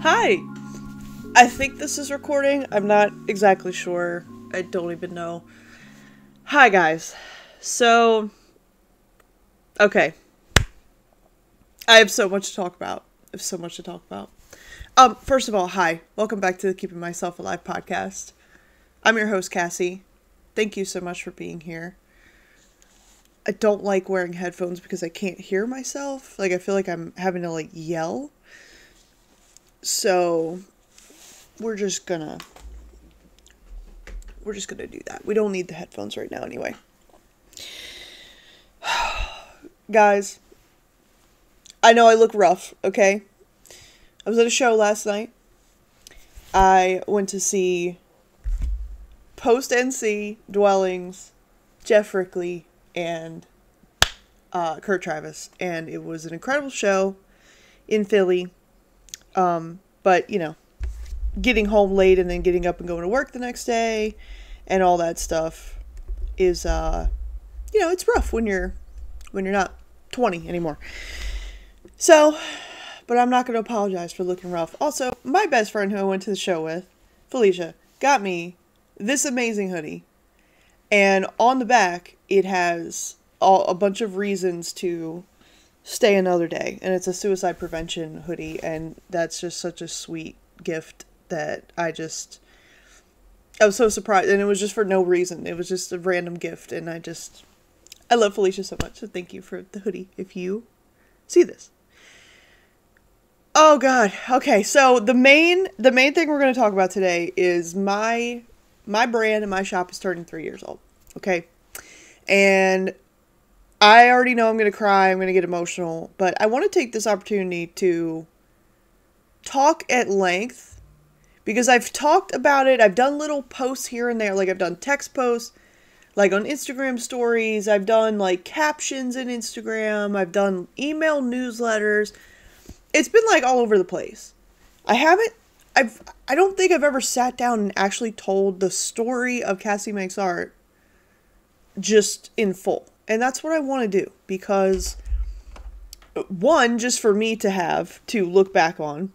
Hi! I think this is recording. I'm not exactly sure. I don't even know. Hi, guys. So, okay. I have so much to talk about. First of all, hi. Welcome back to the Keeping Myself Alive podcast. I'm your host, Cassie. Thank you so much for being here. I don't like wearing headphones because I can't hear myself. Like, I feel like I'm having to, yell. So, we're just gonna do that. We don't need the headphones right now anyway. Guys, I know I look rough, okay? I was at a show last night. I went to see Post NC, Dwellings, Jeff Rickley, and Kurt Travis. And it was an incredible show in Philly. But, you know, getting home late and then getting up and going to work the next day and all that stuff is, it's rough when you're not 20 anymore. So, but I'm not going to apologize for looking rough. Also, my best friend who I went to the show with, Felicia, got me this amazing hoodie. And on the back, it has a bunch of reasons to stay another day. And it's a suicide prevention hoodie. And that's just such a sweet gift that I was so surprised. And it was just for no reason. It was just a random gift. And I love Felicia so much. So thank you for the hoodie if you see this. Oh God. Okay. So the main thing we're going to talk about today is my brand and my shop is turning 3 years old. Okay. And I already know I'm going to cry. I'm going to get emotional, but I want to take this opportunity to talk at length because I've talked about it. I've done little posts here and there. Like I've done text posts, like on Instagram stories. I've done like captions in Instagram. I've done email newsletters. It's been like all over the place. I don't think I've ever sat down and actually told the story of Cassie Makes Art just in full. And that's what I want to do because one, just for me to have to look back on.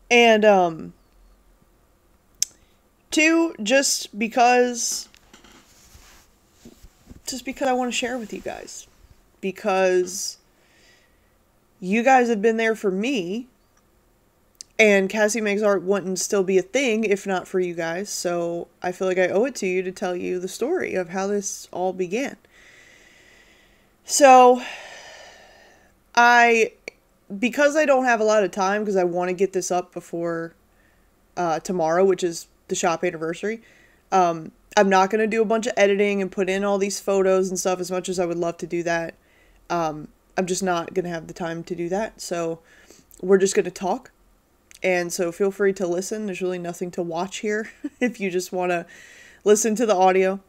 And two, just because I want to share with you guys. Because you guys have been there for me. And Cassie Makes Art wouldn't still be a thing if not for you guys. So I feel like I owe it to you to tell you the story of how this all began. So because I don't have a lot of time, because I want to get this up before tomorrow, which is the shop anniversary, I'm not going to do a bunch of editing and put in all these photos and stuff as much as I would love to do that. I'm just not going to have the time to do that. So we're just going to talk. And so feel free to listen. There's really nothing to watch here if you just want to listen to the audio.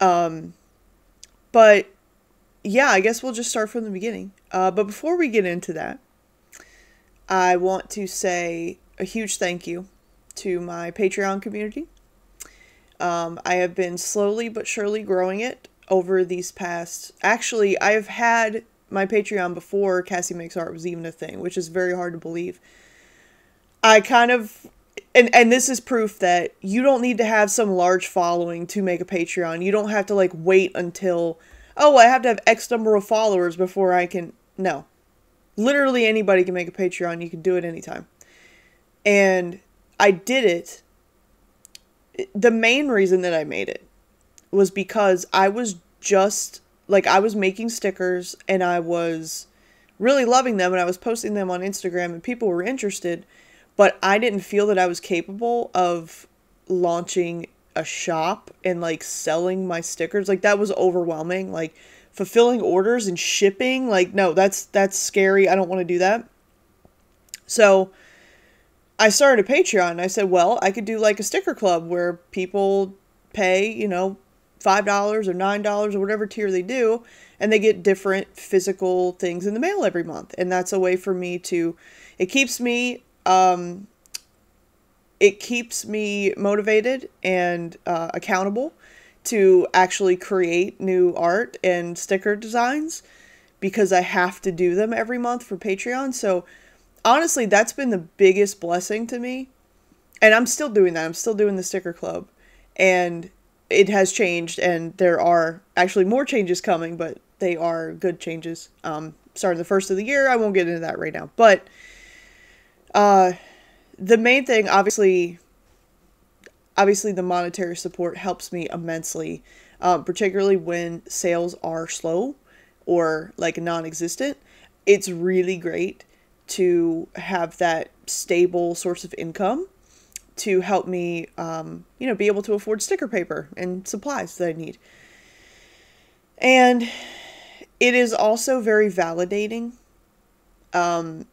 But yeah, I guess we'll just start from the beginning. But before we get into that, I want to say a huge thank you to my Patreon community. I have been slowly but surely growing it over these past... Actually, I have had my Patreon before Cassie Makes Art was even a thing, which is very hard to believe. I kind of, and this is proof that you don't need to have some large following to make a Patreon. You don't have to wait until, I have to have X number of followers before I can, no. Literally anybody can make a Patreon. You can do it anytime. And I did it. The main reason that I made it was because I was just, I was making stickers and I was really loving them and I was posting them on Instagram and people were interested. But I didn't feel that I was capable of launching a shop and selling my stickers. That was overwhelming. Fulfilling orders and shipping. No, that's scary. I don't want to do that. So I started a Patreon. I said, well, I could do a sticker club where people pay, $5 or $9 or whatever tier they do. And they get different physical things in the mail every month. And that's a way for me to, it keeps me motivated and accountable to actually create new art and sticker designs because I have to do them every month for Patreon. So honestly, that's been the biggest blessing to me. And I'm still doing that. I'm still doing the sticker club. And it has changed, and there are actually more changes coming, but they are good changes. Starting the first of the year, I won't get into that right now. But the main thing, obviously the monetary support helps me immensely, particularly when sales are slow or like non-existent. It's really great to have that stable source of income to help me, be able to afford sticker paper and supplies that I need. And it is also very validating. I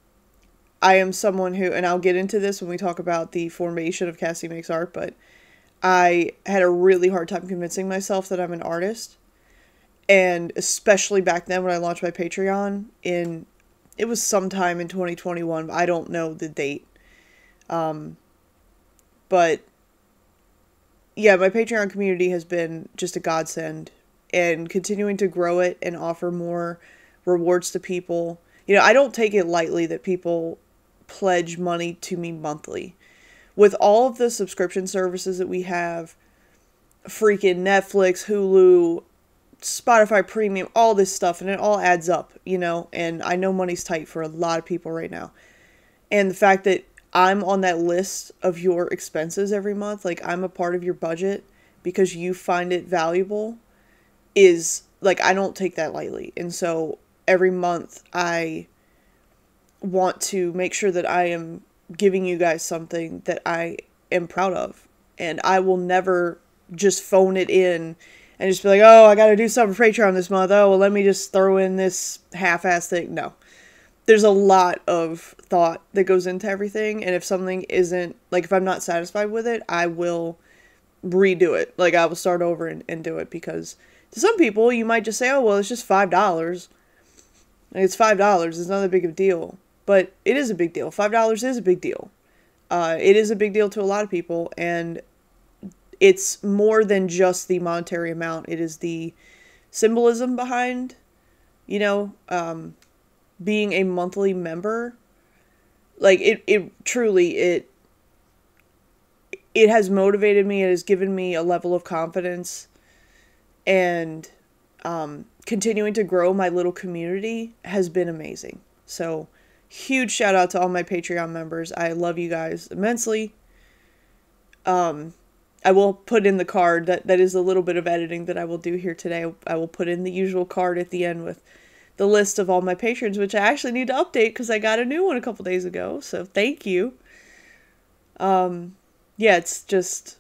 am someone who, and I'll get into this when we talk about the formation of Cassie Makes Art, but I had a really hard time convincing myself that I'm an artist. And especially back then when I launched my Patreon it was sometime in 2021. I don't know the date. But yeah, my Patreon community has been just a godsend, and continuing to grow it and offer more rewards to people. I don't take it lightly that people pledge money to me monthly. With all of the subscription services that we have, freaking Netflix, Hulu, Spotify Premium, all this stuff, and it all adds up, and I know money's tight for a lot of people right now. And the fact that I'm on that list of your expenses every month, like I'm a part of your budget because you find it valuable, is like, I don't take that lightly. And so every month I want to make sure that I am giving you guys something that I am proud of. And I will never just phone it in and just be like, oh, I got to do something for Patreon this month. Oh, well, let me just throw in this half-ass thing. No. There's a lot of thought that goes into everything. And if something isn't, like, if I'm not satisfied with it, I will redo it. Like, I will start over and do it. Because to some people, you might just say, oh, well, it's just $5. Like, it's $5. It's not that big of a deal. But it is a big deal. $5 is a big deal. It is a big deal to a lot of people. And it's more than just the monetary amount. It is the symbolism behind, being a monthly member. Like, it truly, it has motivated me. It has given me a level of confidence, and continuing to grow my little community has been amazing. So huge shout out to all my Patreon members. I love you guys immensely. I will put in the card, that is a little bit of editing that I will do here today. I will put in the usual card at the end with the list of all my patrons, which I actually need to update because I got a new one a couple days ago. So thank you. Yeah, it's just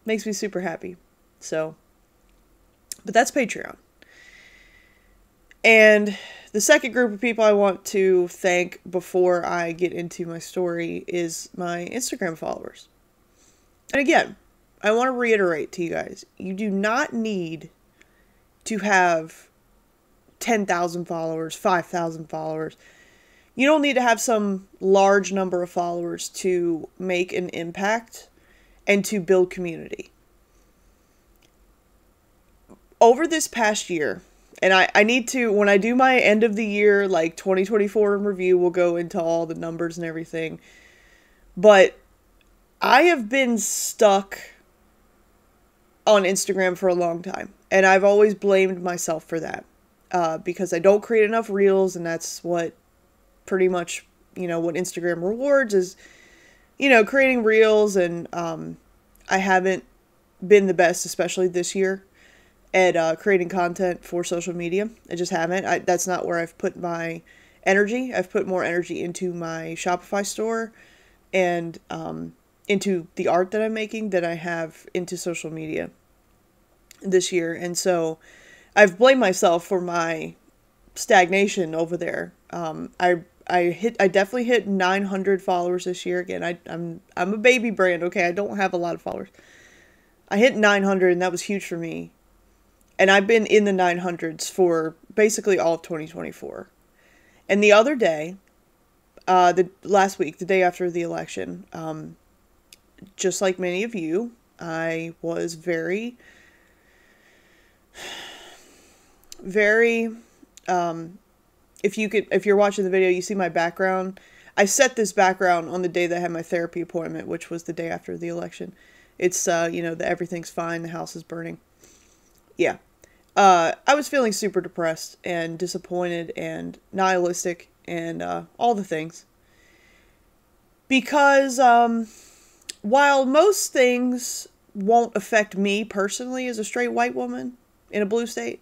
makes me super happy. So, but that's Patreon. And the second group of people I want to thank before I get into my story is my Instagram followers. And again, I want to reiterate to you guys, you do not need to have 10,000 followers, 5,000 followers. You don't need to have some large number of followers to make an impact and to build community. Over this past year, and I need to, when I do my end of the year, like 2024 review, we'll go into all the numbers and everything. But I have been stuck on Instagram for a long time. And I've always blamed myself for that. Because I don't create enough reels, and that's what pretty much, what Instagram rewards is, creating reels. And I haven't been the best, especially this year, at creating content for social media. I just haven't. That's not where I've put my energy. I've put more energy into my Shopify store and into the art that I'm making than I have into social media this year. And so I've blamed myself for my stagnation over there. I definitely hit 900 followers this year. Again, I'm a baby brand. Okay. I don't have a lot of followers. I hit 900, and that was huge for me. And I've been in the 900s for basically all of 2024. And the other day, last week, the day after the election, just like many of you, I was very if you're watching the video, you see my background. I set this background on the day that I had my therapy appointment, which was the day after the election. It's, you know, the everything's fine, the house is burning. Yeah. I was feeling super depressed and disappointed and nihilistic and all the things. Because while most things won't affect me personally as a straight white woman in a blue state,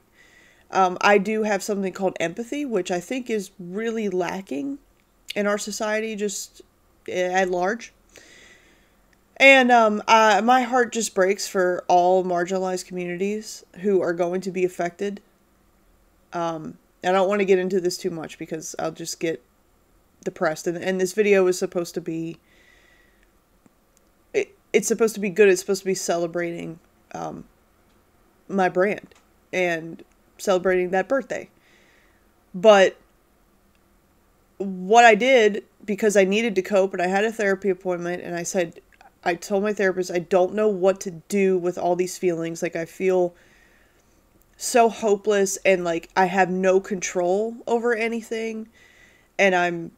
I do have something called empathy, which I think is really lacking in our society just at large. And my heart just breaks for all marginalized communities who are going to be affected. And I don't want to get into this too much because I'll just get depressed. And this video is supposed to be, it's supposed to be good. It's supposed to be celebrating my brand and celebrating that birthday. But what I did, because I needed to cope and I had a therapy appointment, and I told my therapist, I don't know what to do with all these feelings. Like, I feel so hopeless and like I have no control over anything. And I'm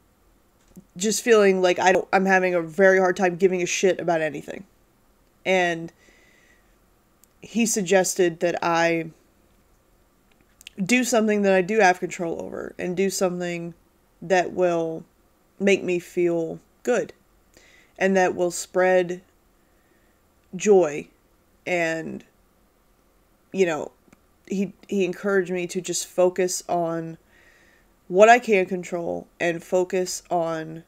just feeling like I'm having a very hard time giving a shit about anything. And he suggested that I do something that I do have control over and do something that will make me feel good. And that will spread joy. And, you know, he encouraged me to just focus on what I can control and focus on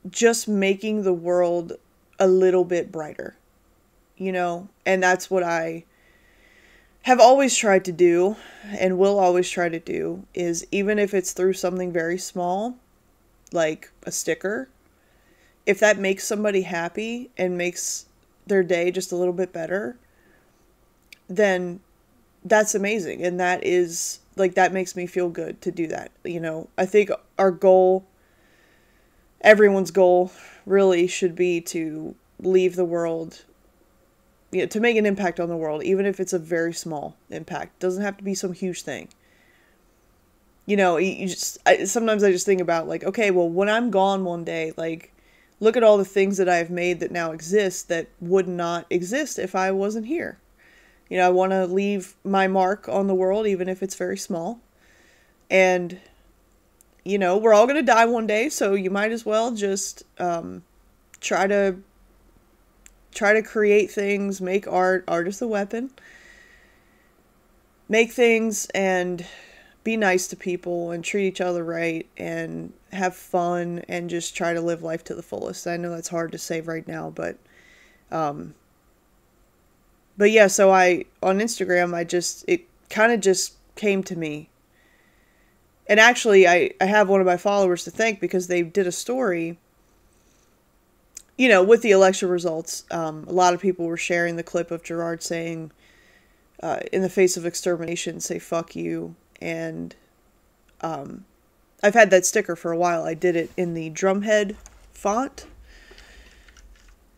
just making the world a little bit brighter, you know? And that's what I have always tried to do and will always try to do, is even if it's through something very small, like a sticker, if that makes somebody happy and makes their day just a little bit better, then that's amazing. And that is, like, that makes me feel good to do that. You know, I think our goal, everyone's goal, really should be to leave the world, you know, to make an impact on the world, even if it's a very small impact. It doesn't have to be some huge thing. You know, sometimes I just think about, like, okay, well, when I'm gone one day, like, look at all the things that I've made that now exist that would not exist if I wasn't here. You know, I want to leave my mark on the world, even if it's very small. And, you know, we're all going to die one day, so you might as well just try to create things, make art. Art is the weapon. Make things and be nice to people and treat each other right and have fun and just try to live life to the fullest. I know that's hard to say right now, but yeah, so on Instagram, it kind of just came to me. And actually, I have one of my followers to thank, because they did a story, you know, with the election results. A lot of people were sharing the clip of Gerard saying, in the face of extermination, say fuck you. And I've had that sticker for a while. I did it in the drumhead font.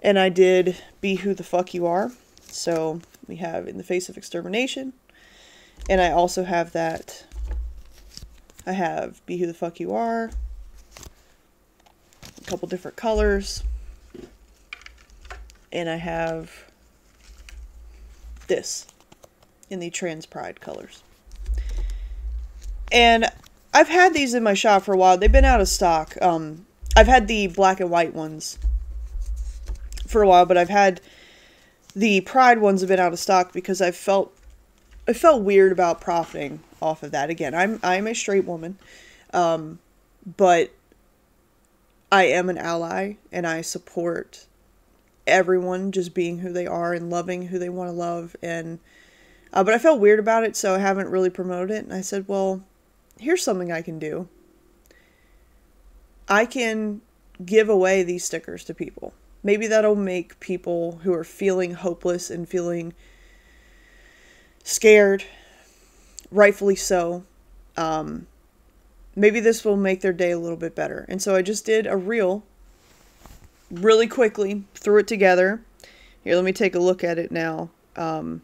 And I did Be Who the Fuck You Are. So we have In the Face of Extermination. And I also have that. I have Be Who the Fuck You Are. A couple different colors. And I have this in the Trans Pride colors. And I've had these in my shop for a while. They've been out of stock. I've had the black and white ones for a while, but I've had the Pride ones have been out of stock because I felt weird about profiting off of that. Again, I'm a straight woman, but I am an ally, and I support everyone just being who they are and loving who they want to love. And but I felt weird about it, so I haven't really promoted it. And I said, well, here's something I can do. I can give away these stickers to people. Maybe that'll make people who are feeling hopeless and feeling scared, rightfully so, maybe this will make their day a little bit better. And so I just did a reel really quickly, threw it together. Here, let me take a look at it now. I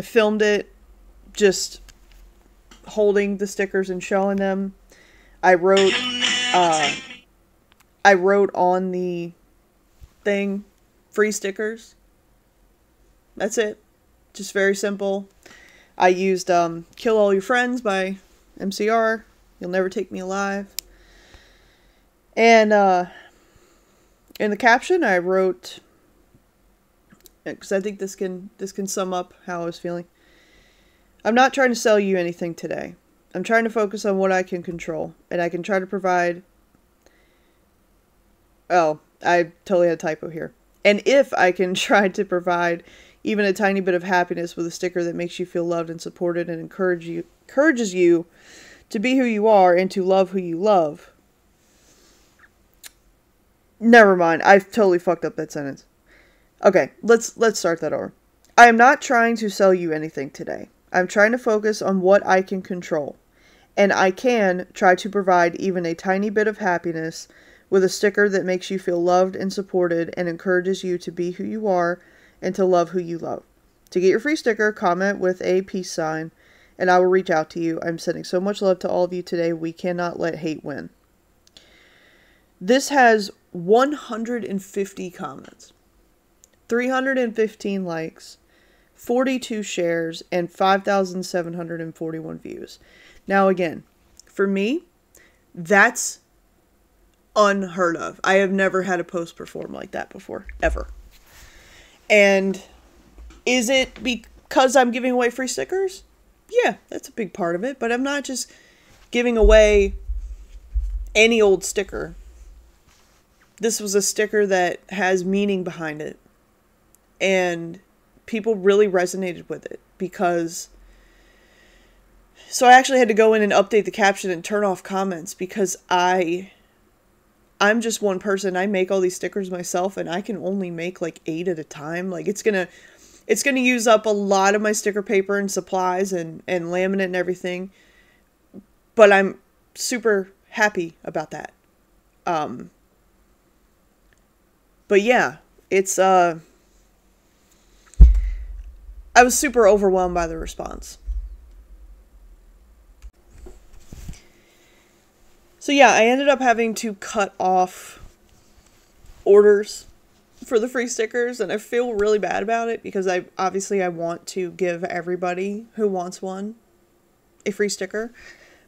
filmed it just holding the stickers and showing them. I wrote on the thing, free stickers. That's it. Just very simple. I used Kill All Your Friends by MCR. You'll Never Take Me Alive. And in the caption I wrote, because I think this can sum up how I was feeling. I'm not trying to sell you anything today. I'm trying to focus on what I can control, and I can try to provide... Oh, I totally had a typo here. And if I can try to provide even a tiny bit of happiness with a sticker that makes you feel loved and supported and encourages you to be who you are and to love who you love. Never mind. I've totally fucked up that sentence. Okay, let's start that over. I am not trying to sell you anything today. I'm trying to focus on what I can control. And I can try to provide even a tiny bit of happiness with a sticker that makes you feel loved and supported and encourages you to be who you are and to love who you love. To get your free sticker, comment with a peace sign, and I will reach out to you. I'm sending so much love to all of you today. We cannot let hate win. This has 150 comments, 315 likes, 42 shares, and 5,741 views. Now again, for me, that's unheard of. I have never had a post perform like that before, ever. And is it because I'm giving away free stickers? Yeah, that's a big part of it, but I'm not just giving away any old sticker. This was a sticker that has meaning behind it. And people really resonated with it because... So I actually had to go in and update the caption and turn off comments because I'm just one person. I make all these stickers myself and I can only make like 8 at a time. Like it's gonna use up a lot of my sticker paper and supplies and laminate and everything. But I'm super happy about that. But yeah, it's I was super overwhelmed by the response. So yeah, I ended up having to cut off orders for the free stickers, and I feel really bad about it because I want to give everybody who wants one a free sticker.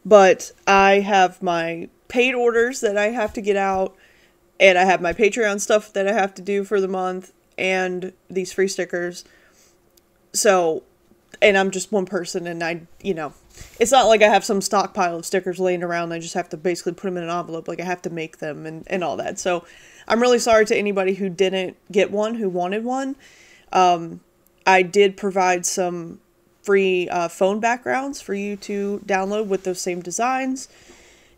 But I have my paid orders that I have to get out, and I have my Patreon stuff that I have to do for the month, and these free stickers. So, and I'm just one person, and it's not like I have some stockpile of stickers laying around. I just have to basically put them in an envelope. Like, I have to make them and all that. So, I'm really sorry to anybody who didn't get one, who wanted one. I did provide some free phone backgrounds for you to download with those same designs.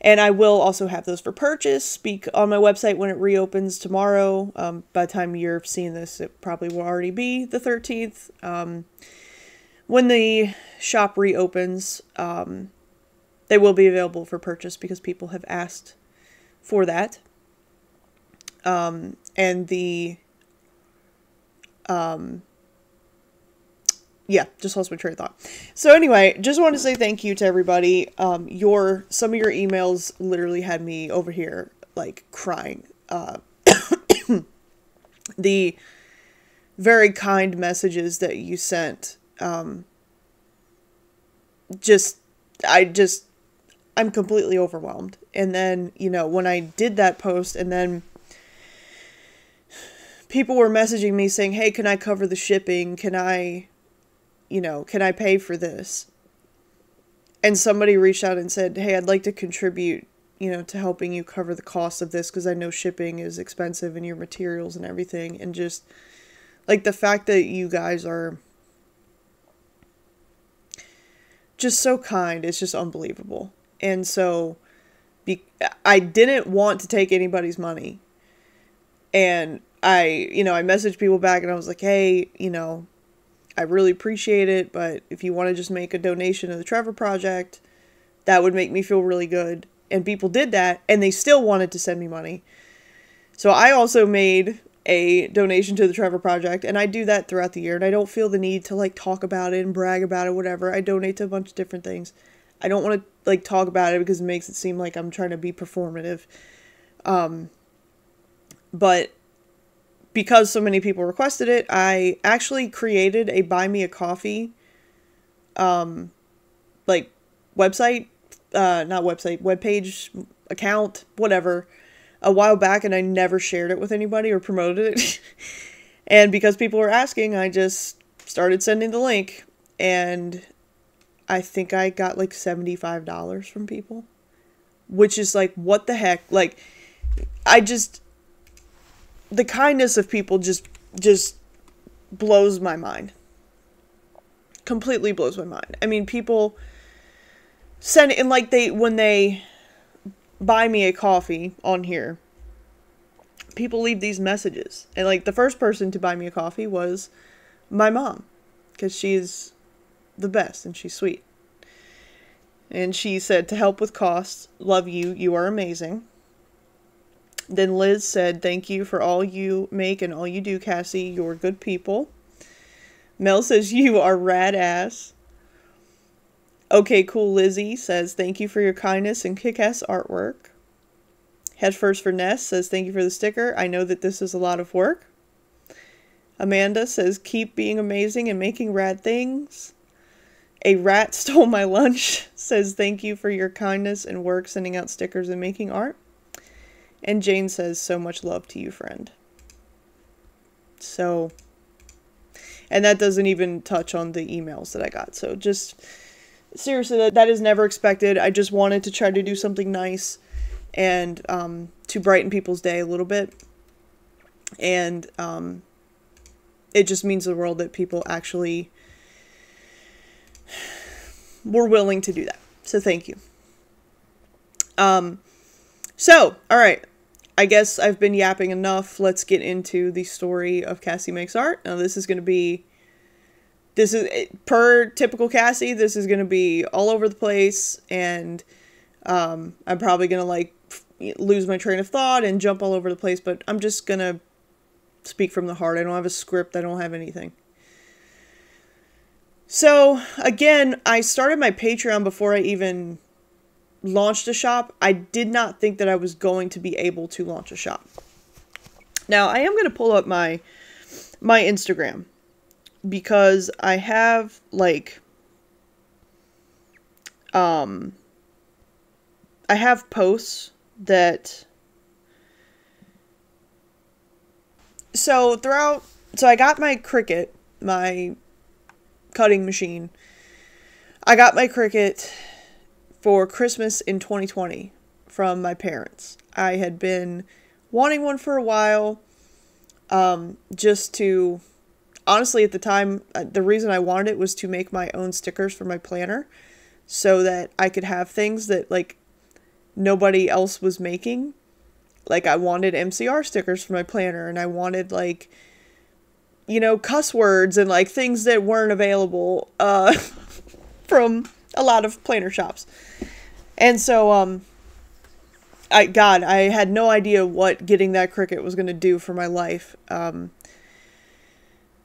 And I will also have those for purchase. Speak on my website when it reopens tomorrow. By the time you're seeing this, it probably will already be the 13th. When the shop reopens, they will be available for purchase because people have asked for that. And yeah, just lost my train of thought. So anyway, just want to say thank you to everybody. Some of your emails literally had me over here, like, crying. The very kind messages that you sent, I'm completely overwhelmed. And then, when I did that post, and then people were messaging me saying, hey, can I cover the shipping? Can I pay for this? And somebody reached out and said, hey, I'd like to contribute, to helping you cover the cost of this, because I know shipping is expensive and your materials and everything. And just, like, the fact that you guys are just so kind, it's just unbelievable. And so, I didn't want to take anybody's money. And I messaged people back and I was like, hey, I really appreciate it, but if you want to just make a donation to the Trevor Project, that would make me feel really good. And people did that, and they still wanted to send me money. So I also made a donation to the Trevor Project, and I do that throughout the year, and I don't feel the need to, like, talk about it and brag about it, whatever. I donate to a bunch of different things. I don't want to like talk about it because it makes it seem like I'm trying to be performative. But because so many people requested it, I actually created a buy me a coffee, like website, not website, webpage, account, whatever, a while back, and I never shared it with anybody or promoted it. And because people were asking, I just started sending the link, and I think I got like $75 from people, which is like, what the heck? Like, the kindness of people just blows my mind. Completely blows my mind. I mean, people send it, and like when they buy me a coffee on here, people leave these messages. And like the first person to buy me a coffee was my mom, because she's the best and she's sweet. And she said, to help with costs, love you, you are amazing. Then Liz said, thank you for all you make and all you do, Cassie. You're good people. Mel says, you are rad ass. Okay, cool Lizzie says, thank you for your kindness and kick-ass artwork. Head First for Ness says, thank you for the sticker. I know that this is a lot of work. Amanda says, keep being amazing and making rad things. A rat stole my lunch says, thank you for your kindness and work sending out stickers and making art. And Jane says, so much love to you, friend. So, and that doesn't even touch on the emails that I got. So just, seriously, that is never expected. I just wanted to try to do something nice and to brighten people's day a little bit. And it just means the world that people actually were willing to do that. So thank you. So, all right. I guess I've been yapping enough. Let's get into the story of Cassie Makes Art. Now, this is per typical Cassie, this is going to be all over the place, and I'm probably going to like lose my train of thought and jump all over the place, but I'm just going to speak from the heart. I don't have a script. I don't have anything. So, again, I started my Patreon before I even launched a shop. I did not think that I was going to be able to launch a shop. Now, I am going to pull up my Instagram, because I have like I have posts that so I got my Cricut, my cutting machine. I got my Cricut for Christmas in 2020 from my parents. I had been wanting one for a while, just to, honestly at the time, the reason I wanted it was to make my own stickers for my planner, so that I could have things that like nobody else was making. Like I wanted MCR stickers for my planner, and I wanted like, you know, cuss words and like things that weren't available from a lot of planner shops. And so I had no idea what getting that Cricut was going to do for my life. But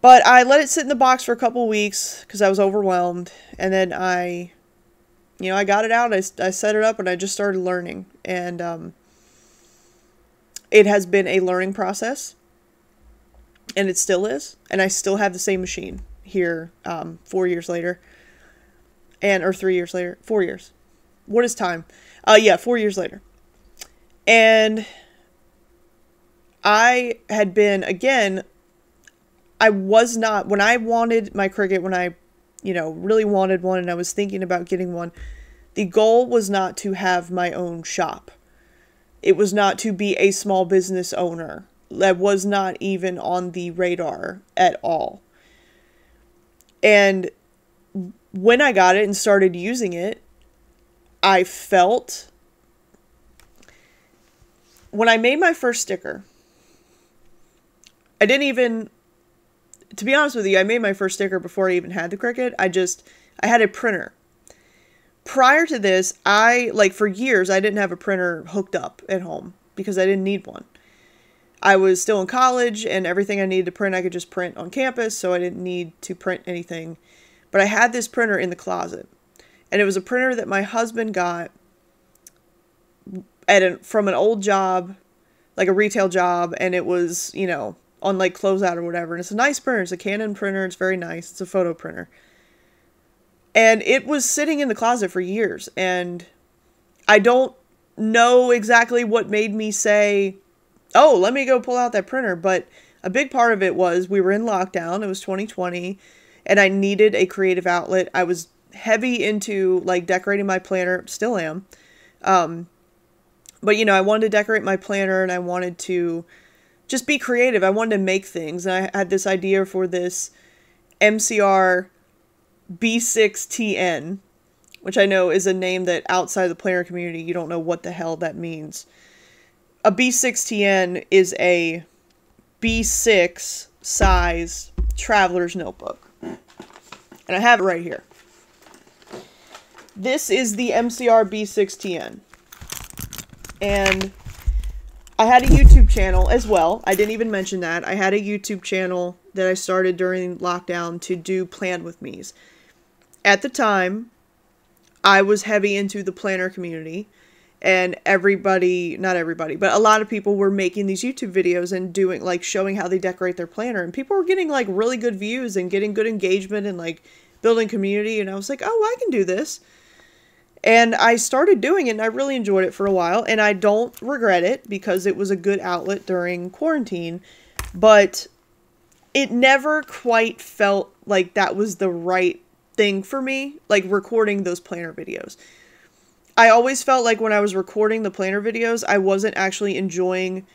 I let it sit in the box for a couple weeks because I was overwhelmed, and then I got it out, I set it up, and I just started learning, and it has been a learning process, and it still is, and I still have the same machine here 4 years later, or 3 years later, 4 years. What is time? 4 years later. And I had been, again, I was not, when I wanted my Cricut, when I, really wanted one and I was thinking about getting one, the goal was not to have my own shop. It was not to be a small business owner. That was not even on the radar at all. And when I got it and started using it, I felt, when I made my first sticker, I didn't even, to be honest with you, I made my first sticker before I even had the Cricut. I had a printer. Prior to this, for years, I didn't have a printer hooked up at home because I didn't need one. I was still in college, and everything I needed to print, I could just print on campus, so I didn't need to print anything. But I had this printer in the closet. And it was a printer that my husband got from an old job, like a retail job, and it was, you know, on like closeout or whatever. And it's a nice printer. It's a Canon printer. It's very nice. It's a photo printer. And it was sitting in the closet for years. And I don't know exactly what made me say, oh, let me go pull out that printer. But a big part of it was we were in lockdown. It was 2020. And I needed a creative outlet. I was heavy into like decorating my planner. Still am. But, you know, I wanted to decorate my planner and I wanted to just be creative. I wanted to make things. And I had this idea for this MCR B6TN, which I know is a name that outside the planner community, you don't know what the hell that means. A B6TN is a B6 size traveler's notebook. And I have it right here. This is the MCR B6TN. And I had a YouTube channel as well. I didn't even mention that. I had a YouTube channel that I started during lockdown to do plan with me's. At the time, I was heavy into the planner community, and everybody, not everybody, but a lot of people were making these YouTube videos and doing, like, showing how they decorate their planner, and people were getting, like, really good views and getting good engagement and, like, building community, and I was like, oh, I can do this. And I started doing it, and I really enjoyed it for a while, and I don't regret it because it was a good outlet during quarantine, but it never quite felt like that was the right thing for me, like recording those planner videos. I always felt like when I was recording the planner videos, I wasn't actually enjoying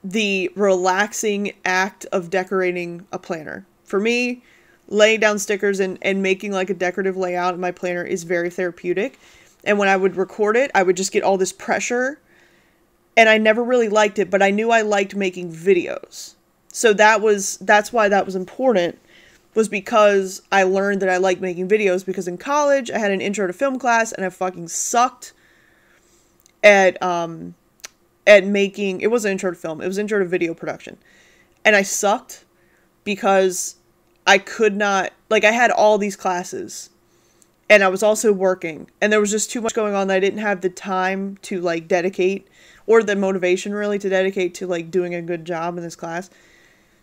the relaxing act of decorating a planner. For me, laying down stickers and making like a decorative layout in my planner is very therapeutic. And when I would record it, I would just get all this pressure. And I never really liked it, but I knew I liked making videos. So that's why that was important, was because I learned that I liked making videos, because in college I had an intro to film class and I fucking sucked at making, it wasn't intro to film, it was intro to video production. And I sucked because I could not, like, I had all these classes and I was also working and there was just too much going on that I didn't have the time to, like, dedicate, or the motivation really to dedicate to, like, doing a good job in this class.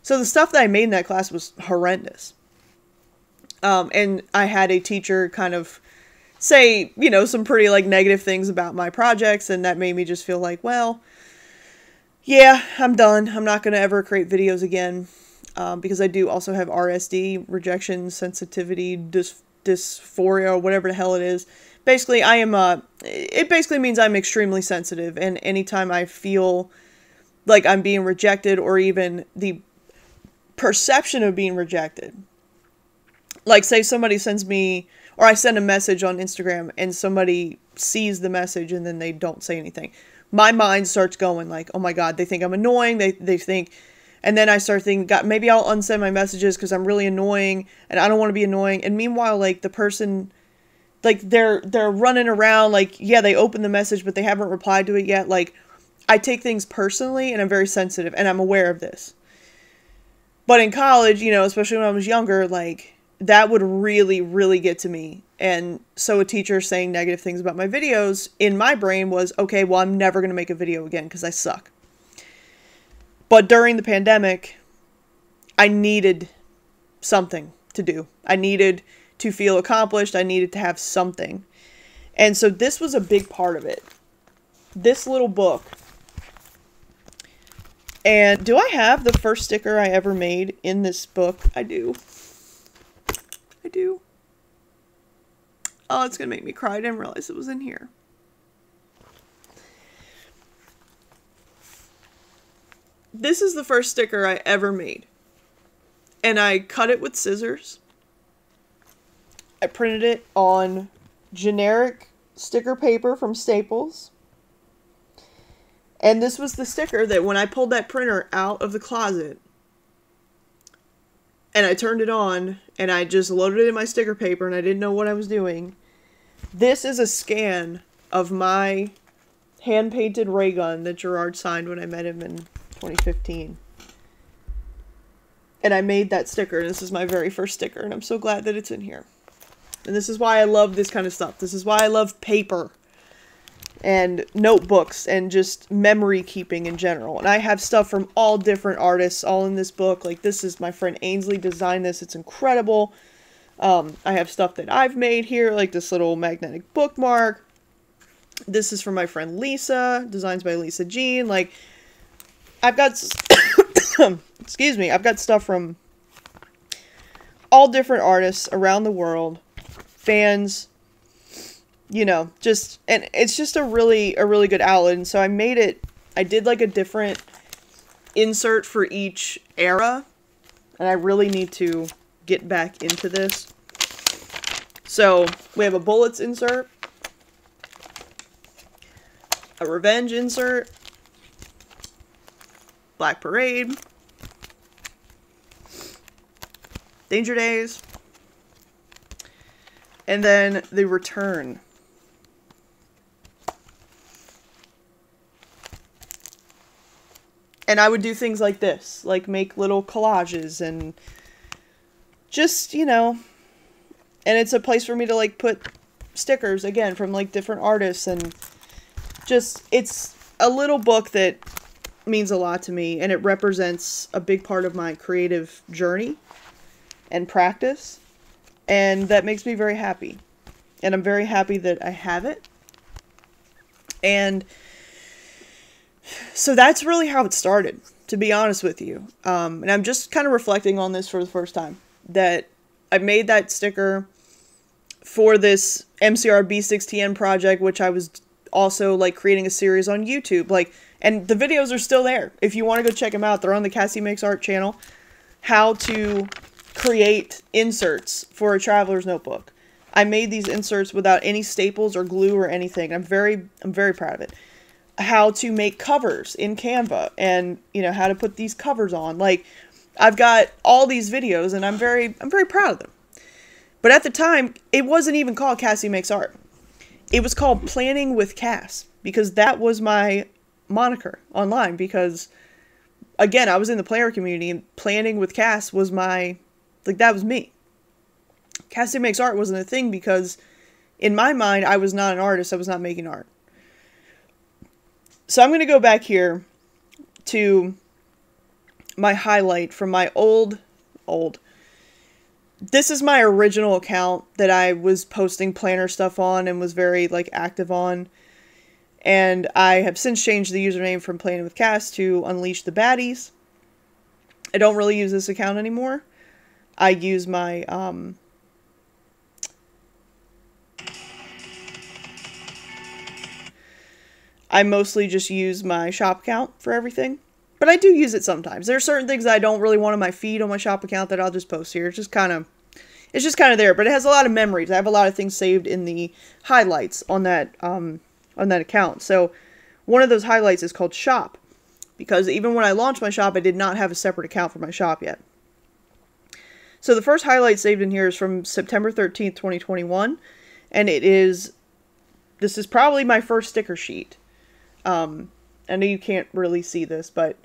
So the stuff that I made in that class was horrendous. And I had a teacher kind of say, you know, some pretty, like, negative things about my projects, and that made me just feel like, well, yeah, I'm done. I'm not going to ever create videos again. Because I do also have RSD, rejection sensitivity dysphoria, whatever the hell it is. Basically, it basically means I'm extremely sensitive, and anytime I feel like I'm being rejected, or even the perception of being rejected, like, say somebody sends me, or I send a message on Instagram and somebody sees the message and then they don't say anything, my mind starts going like, oh my god, they think I'm annoying, they think. And then I start thinking, God, maybe I'll unsend my messages because I'm really annoying and I don't want to be annoying. And meanwhile, like, the person, like, they're running around, like, yeah, they opened the message, but they haven't replied to it yet. Like, I take things personally and I'm very sensitive and I'm aware of this. But in college, you know, especially when I was younger, like, that would really, really get to me. And so a teacher saying negative things about my videos in my brain was, okay, well, I'm never going to make a video again because I suck. But during the pandemic, I needed something to do. I needed to feel accomplished. I needed to have something. And so this was a big part of it. This little book. And do I have the first sticker I ever made in this book? I do. I do. Oh, it's going to make me cry. I didn't realize it was in here. This is the first sticker I ever made. And I cut it with scissors. I printed it on generic sticker paper from Staples. And this was the sticker that when I pulled that printer out of the closet and I turned it on and I just loaded it in my sticker paper and I didn't know what I was doing. This is a scan of my hand-painted ray gun that Gerard signed when I met him in 2015. And I made that sticker, and this is my very first sticker, and I'm so glad that it's in here. And this is why I love this kind of stuff. This is why I love paper and notebooks and just memory keeping in general. And I have stuff from all different artists all in this book. Like, this is my friend Ainsley designed this. It's incredible. I have stuff that I've made here, like this little magnetic bookmark. This is from my friend Lisa, designs by Lisa Jean. Like, I've got, excuse me, I've got stuff from all different artists around the world, fans, you know, just, and it's just a really good outlet. And so I made it, I did like a different insert for each era, and I really need to get back into this. So we have a Bullets insert, a Revenge insert, Black Parade, Danger Days, and then The Return. And I would do things like this, like make little collages and just, you know, and it's a place for me to like put stickers again from like different artists, and just, it's a little book that means a lot to me, and it represents a big part of my creative journey and practice, and that makes me very happy. And I'm very happy that I have it. And so that's really how it started, to be honest with you. And I'm just kind of reflecting on this for the first time, that I made that sticker for this MCR B6TN project, which I was also like creating a series on YouTube. Like, and the videos are still there. If you want to go check them out, they're on the CassieMakesArt channel. How to create inserts for a traveler's notebook. I made these inserts without any staples or glue or anything. I'm very proud of it. How to make covers in Canva, and you know, how to put these covers on. Like, I've got all these videos, and I'm very proud of them. But at the time, it wasn't even called Cassie Makes Art. It was called Planning with Cass, because that was my moniker online. Because again, I was in the player community, and Planning with Cass was my, like, that was me. Cassie Makes Art wasn't a thing because in my mind, I was not an artist. I was not making art. So I'm going to go back here to my highlight from my old. This is my original account that I was posting planner stuff on and was very like active on. And I have since changed the username from Planning with Cass to Unleash the Baddies. I don't really use this account anymore. I use my I mostly just use my shop account for everything. But I do use it sometimes. There are certain things that I don't really want on my feed on my shop account that I'll just post here. It's just kind of there. But it has a lot of memories. I have a lot of things saved in the highlights on that account. So one of those highlights is called Shop. Because even when I launched my shop, I did not have a separate account for my shop yet. So the first highlight saved in here is from September 13th, 2021. And this is probably my first sticker sheet. I know you can't really see this, but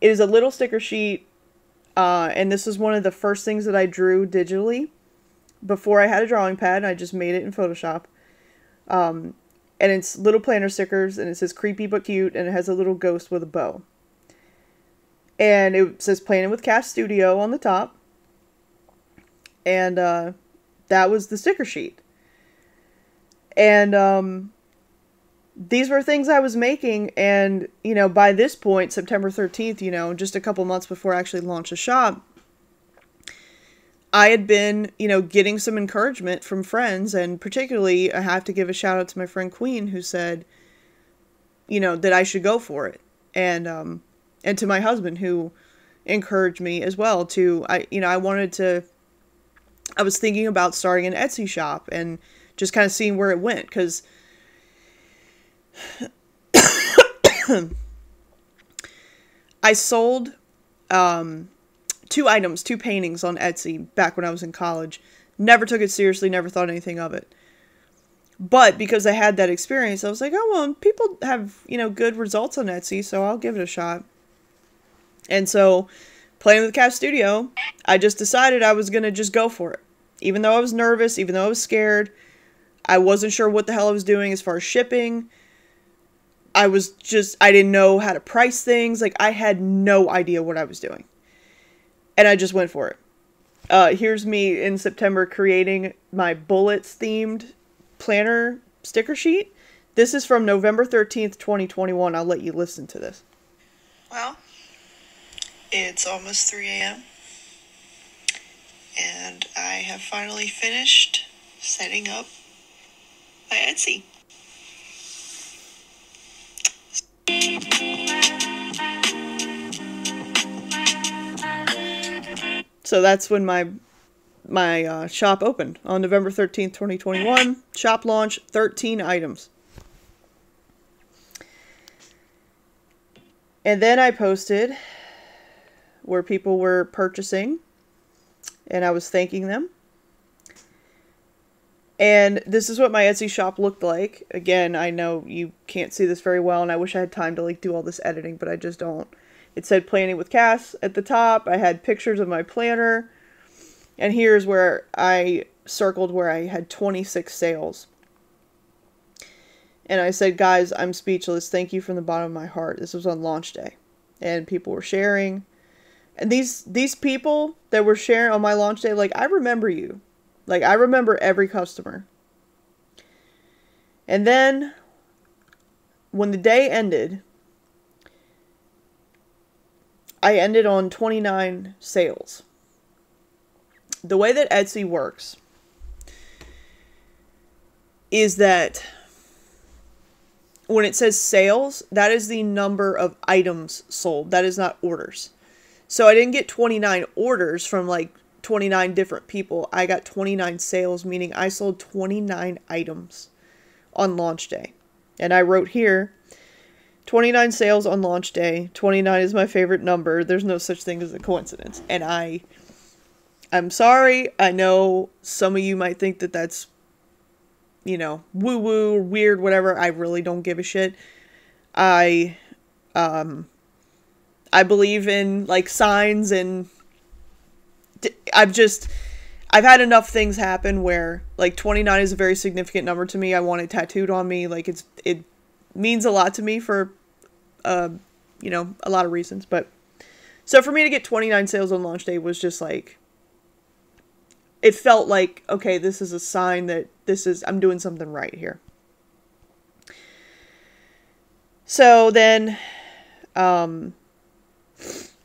it is a little sticker sheet, and this is one of the first things that I drew digitally before I had a drawing pad. I just made it in Photoshop, and it's little planner stickers, and it says creepy but cute, and it has a little ghost with a bow, and it says Planning with Cass Studio on the top, and that was the sticker sheet. And these were things I was making, and, you know, by this point, September 13th, you know, just a couple months before I actually launched the shop, I had been, you know, getting some encouragement from friends, and particularly, I have to give a shout out to my friend Queen, who said, you know, that I should go for it, and to my husband, who encouraged me as well to, I was thinking about starting an Etsy shop, and just kind of seeing where it went, because I sold 2 paintings on Etsy back when I was in college. Never took it seriously, never thought anything of it. But because I had that experience, I was like, oh, well, people have, you know, good results on Etsy, so I'll give it a shot. And so, Planning with Cass Studio, I just decided I was going to just go for it. Even though I was nervous, even though I was scared, I wasn't sure what the hell I was doing as far as shipping. I didn't know how to price things. Like, I had no idea what I was doing. And I just went for it. Here's me in September creating my bullets themed planner sticker sheet. This is from November 13th, 2021. I'll let you listen to this. Well, it's almost 3 a.m. and I have finally finished setting up my Etsy. So that's when my shop opened on November 13th, 2021. Shop launch, 13 items. And then I posted where people were purchasing, and I was thanking them. And this is what my Etsy shop looked like. Again, I know you can't see this very well, and I wish I had time to like do all this editing, but I just don't. It said planning with Cass at the top. I had pictures of my planner. And here's where I circled where I had 26 sales. And I said, guys, I'm speechless. Thank you from the bottom of my heart. This was on launch day. And people were sharing. And these people that were sharing on my launch day, like, I remember you. Like, I remember every customer. And then, when the day ended, I ended on 29 sales. The way that Etsy works is that when it says sales, that is the number of items sold. That is not orders. So I didn't get 29 orders from like 29 different people. I got 29 sales, meaning I sold 29 items on launch day. And I wrote here, 29 sales on launch day. 29 is my favorite number. There's no such thing as a coincidence. And I'm sorry. I know some of you might think that that's, you know, woo-woo, weird, whatever. I really don't give a shit. I believe in, like, signs, and I've had enough things happen where, like, 29 is a very significant number to me. I want it tattooed on me. Like, it means a lot to me for, you know, a lot of reasons. But, so for me to get 29 sales on launch day was just, like, it felt like, okay, this is a sign that I'm doing something right here. So then,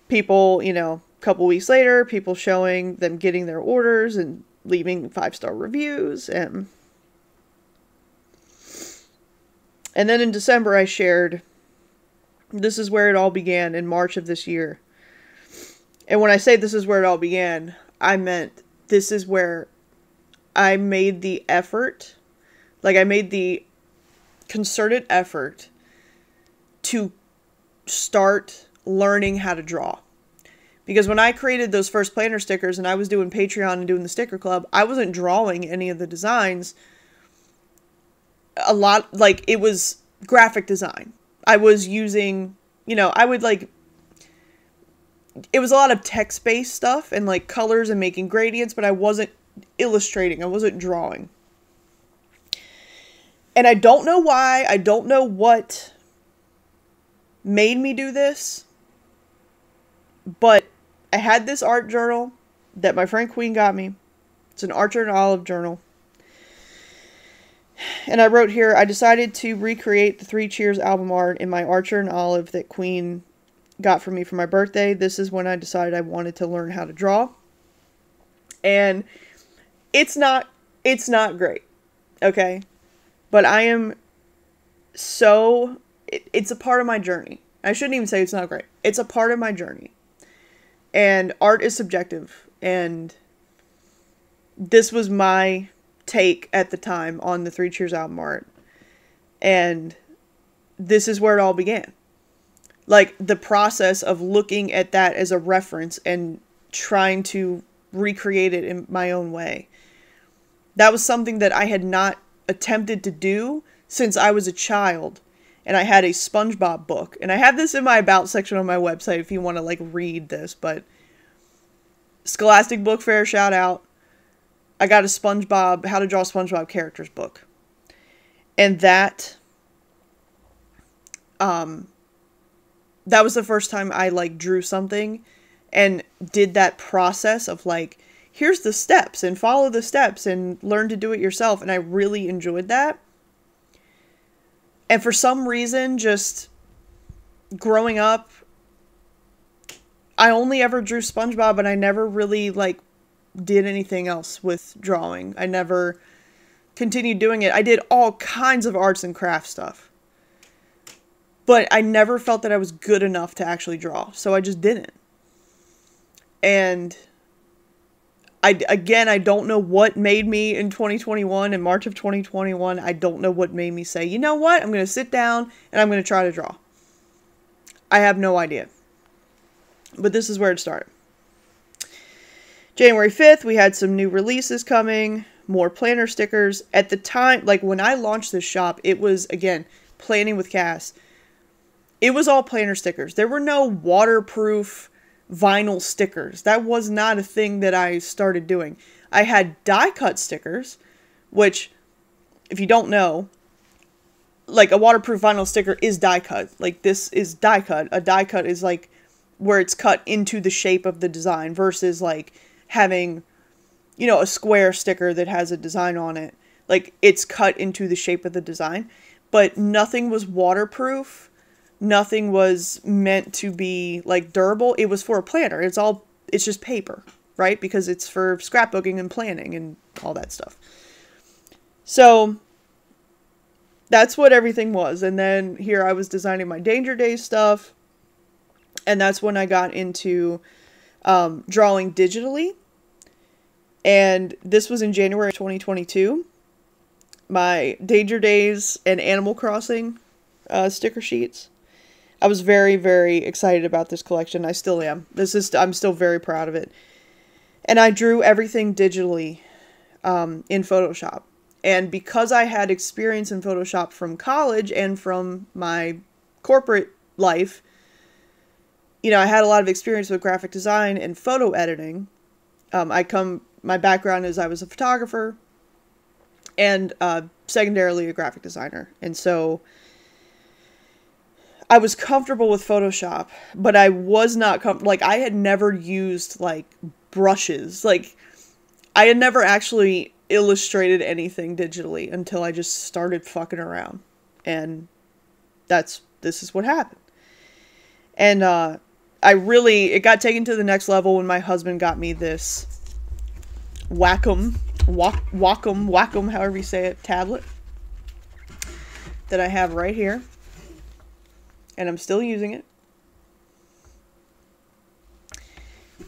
people, you know, a couple weeks later, people showing them getting their orders and leaving 5-star reviews. And then in December, I shared, this is where it all began in March of this year. And when I say this is where it all began, I meant this is where I made the effort, like I made the concerted effort to start learning how to draw. Because when I created those first planner stickers and I was doing Patreon and doing the sticker club, I wasn't drawing any of the designs. A lot, like, it was graphic design. I was using, you know, I would like, it was a lot of text-based stuff and like colors and making gradients, but I wasn't illustrating. I wasn't drawing. And I don't know why. I don't know what made me do this. But I had this art journal that my friend Queen got me. It's an Archer and Olive journal. And I wrote here, I decided to recreate the 3 Cheers album art in my Archer and Olive that Queen got for me for my birthday. This is when I decided I wanted to learn how to draw. And it's not great. Okay? But I am so, it's a part of my journey. I shouldn't even say it's not great. It's a part of my journey. And art is subjective. And this was my take at the time on the 3 Cheers album art. And this is where it all began. Like, the process of looking at that as a reference and trying to recreate it in my own way. That was something that I had not attempted to do since I was a child. And I had a SpongeBob book. And I have this in my About section on my website if you want to, like, read this. But Scholastic Book Fair, shout out. I got a SpongeBob, How to Draw SpongeBob Characters book. And that was the first time I, like, drew something and did that process of, like, here's the steps and follow the steps and learn to do it yourself. And I really enjoyed that. And for some reason, just growing up, I only ever drew SpongeBob, and I never really, like, did anything else with drawing. I never continued doing it. I did all kinds of arts and crafts stuff. But I never felt that I was good enough to actually draw. So I just didn't. And I don't know what made me in 2021, in March of 2021, I don't know what made me say, you know what? I'm going to sit down and I'm going to try to draw. I have no idea. But this is where it started. January 5th, we had some new releases coming, more planner stickers. At the time, like when I launched this shop, it was, again, planning with Cass. It was all planner stickers. There were no waterproof vinyl stickers. That was not a thing that I started doing. I had die cut stickers, which, if you don't know, like a waterproof vinyl sticker is die cut. Like this is die cut. A die cut is like where it's cut into the shape of the design versus like having, you know, a square sticker that has a design on it. Like it's cut into the shape of the design, but nothing was waterproof. Nothing was meant to be like durable. It was for a planner. It's just paper, right? Because it's for scrapbooking and planning and all that stuff. So that's what everything was. And then here I was designing my Danger Days stuff. And that's when I got into drawing digitally. And this was in January 2022. My Danger Days and Animal Crossing sticker sheets. I was very, very excited about this collection. I still am. I'm still very proud of it. And I drew everything digitally in Photoshop. And because I had experience in Photoshop from college and from my corporate life, you know, I had a lot of experience with graphic design and photo editing. My background is I was a photographer and secondarily a graphic designer. And so I was comfortable with Photoshop, but I was not like I had never used like brushes. Like I had never actually illustrated anything digitally until I just started fucking around. And this is what happened. And it got taken to the next level when my husband got me this Wacom, however you say it, tablet that I have right here. And I'm still using it.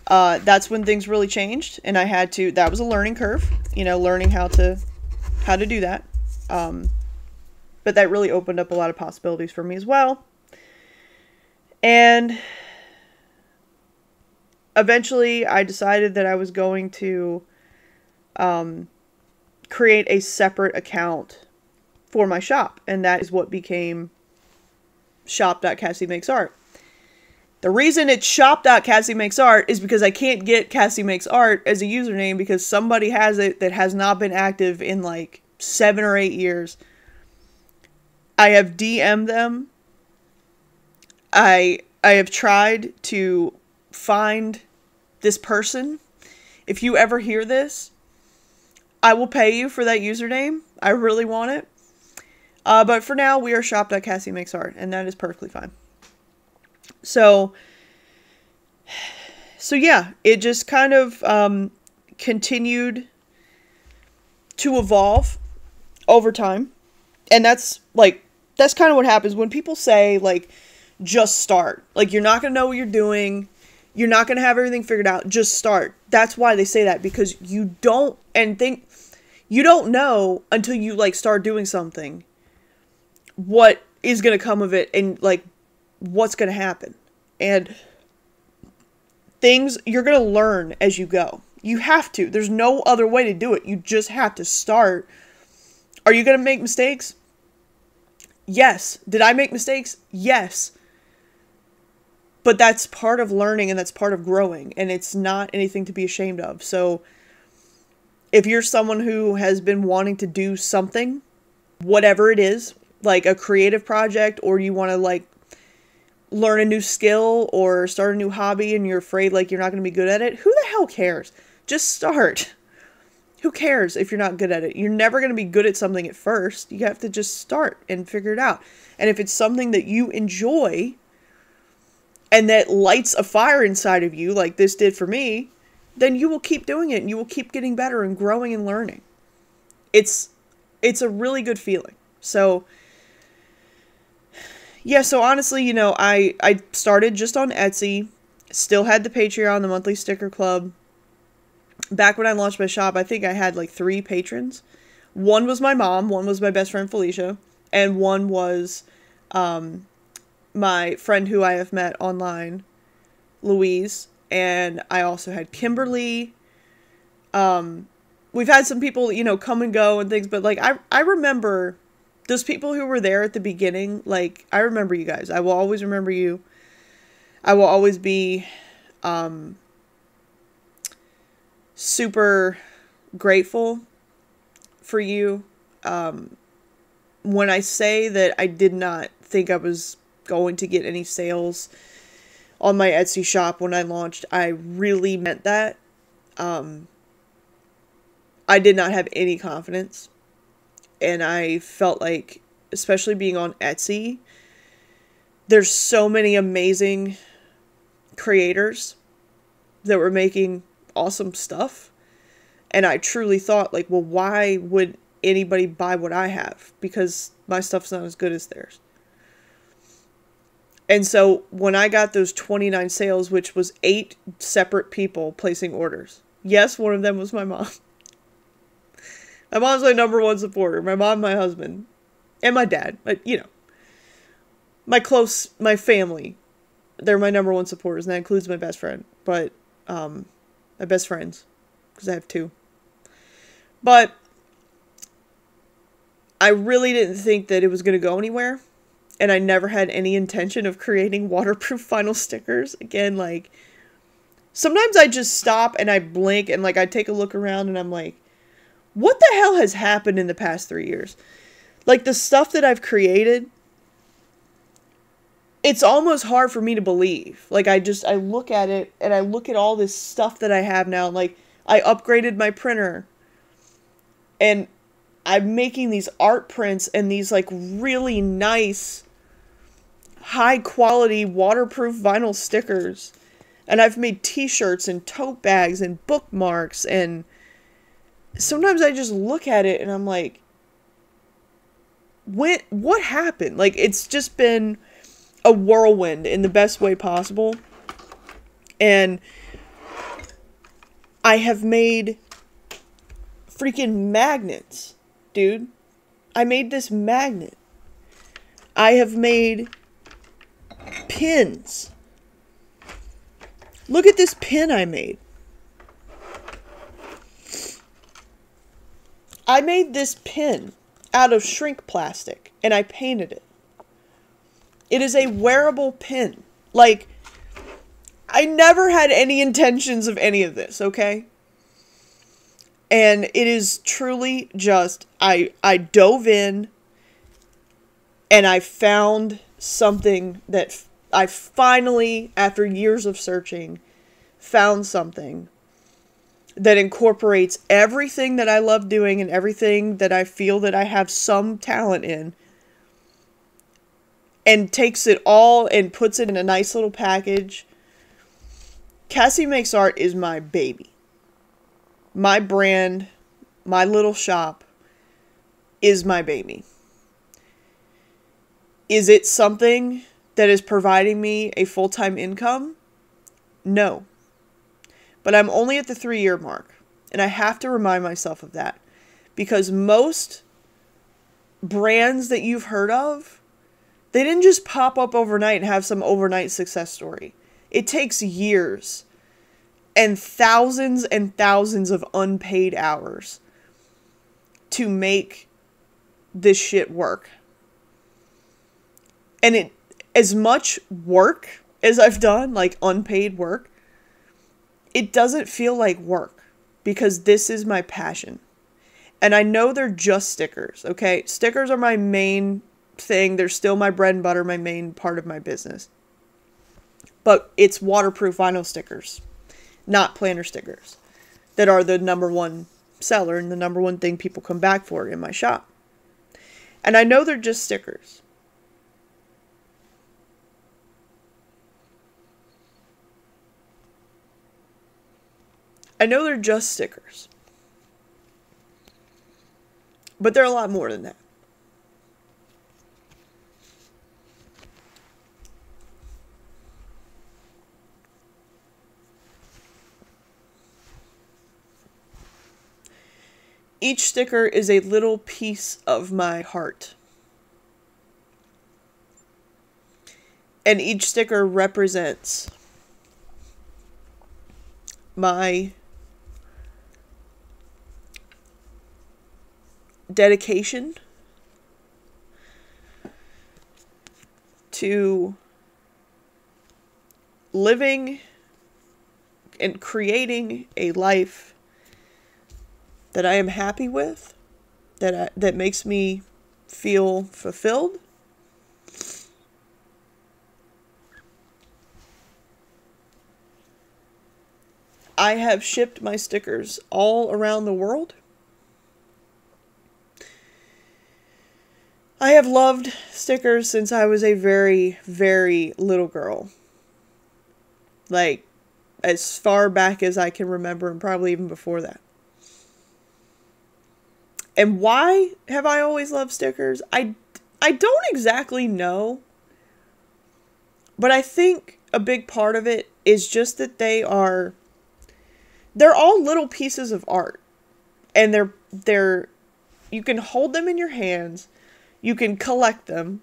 That's when things really changed, and that was a learning curve, you know, learning how to do that. But that really opened up a lot of possibilities for me as well. And eventually I decided that I was going to create a separate account for my shop, and that is what became shop.CassieMakesArt. The reason it's shop.CassieMakesArt is because I can't get CassieMakesArt as a username because somebody has it that has not been active in like 7 or 8 years. I have DM'd them. I have tried to find this person. If you ever hear this, I will pay you for that username. I really want it. But for now, we are shop.CassieMakesArt, and that is perfectly fine. So yeah, it just kind of continued to evolve over time. And that's kind of what happens when people say, like, just start. Like, you're not going to know what you're doing. You're not going to have everything figured out. Just start. That's why they say that, because you don't know until you, like, start doing something what is going to come of it and, like, what's going to happen. And you're going to learn as you go. You have to. There's no other way to do it. You just have to start. Are you going to make mistakes? Yes. Did I make mistakes? Yes. But that's part of learning and that's part of growing. And it's not anything to be ashamed of. So If you're someone who has been wanting to do something, whatever it is, like a creative project, or you want to like learn a new skill or start a new hobby and you're afraid like you're not going to be good at it, who the hell cares? Just start. Who cares if you're not good at it? You're never going to be good at something at first. You have to just start and figure it out. And if it's something that you enjoy and that lights a fire inside of you, like this did for me, then you will keep doing it and you will keep getting better and growing and learning. It's a really good feeling. So yeah, so honestly, you know, I started just on Etsy, still had the Patreon, the monthly sticker club. Back when I launched my shop, I think I had like 3 patrons. One was my mom, one was my best friend Felicia, and one was my friend who I have met online, Louise, and I also had Kimberly. We've had some people, you know, come and go and things, but like I remember those people who were there at the beginning. Like, I remember you guys. I will always remember you. I will always be super grateful for you. When I say that I did not think I was going to get any sales on my Etsy shop when I launched, I really meant that. I did not have any confidence. And I felt like, especially being on Etsy, there's so many amazing creators that were making awesome stuff. And I truly thought, like, well, why would anybody buy what I have? Because my stuff's not as good as theirs. And so when I got those 29 sales, which was 8 separate people placing orders. Yes, one of them was my mom. My mom's my number 1 supporter. My mom, my husband, and my dad. But, you know, my family, they're my number 1 supporters, and that includes my best friend. But, my best friends, because I have 2. But I really didn't think that it was going to go anywhere. And I never had any intention of creating waterproof vinyl stickers. Again, like, sometimes I just stop and I blink and, like, I take a look around and I'm like, what the hell has happened in the past 3 years? Like, the stuff that I've created, it's almost hard for me to believe. Like, I look at it and I look at all this stuff that I have now. Like, I upgraded my printer and I'm making these art prints and these, like, really nice, high quality waterproof vinyl stickers. And I've made t-shirts and tote bags and bookmarks, and sometimes I just look at it and I'm like, what happened? Like, it's just been a whirlwind in the best way possible. And I have made freaking magnets, dude. I made this magnet. I have made pins. Look at this pin I made. I made this pin out of shrink plastic and I painted it. It is a wearable pin. Like, I never had any intentions of any of this, okay? And it is truly just, I dove in and I found something that I finally, after years of searching, found something that incorporates everything that I love doing and everything that I feel that I have some talent in, and takes it all and puts it in a nice little package. Cassie Makes Art is my baby. My brand, my little shop is my baby. Is it something that is providing me a full-time income? No. But I'm only at the 3-year mark. And I have to remind myself of that. Because most brands that you've heard of, they didn't just pop up overnight and have some overnight success story. It takes years and thousands of unpaid hours to make this shit work. And it, as much work as I've done, like unpaid work, it doesn't feel like work. because this is my passion. And I know they're just stickers, okay? Stickers are my main thing. They're still my bread and butter, my main part of my business. But it's waterproof vinyl stickers, not planner stickers, that are the number one seller and the number one thing people come back for in my shop. And I know they're just stickers. I know they're just stickers. But they're a lot more than that. Each sticker is a little piece of my heart. And each sticker represents my dedication to living and creating a life that I am happy with, that makes me feel fulfilled. I have shipped my stickers all around the world. I have loved stickers since I was a very, very little girl. Like, as far back as I can remember, and probably even before that. And why have I always loved stickers? I don't exactly know. But I think a big part of it is just that they're all little pieces of art. And they're you can hold them in your hands, you can collect them,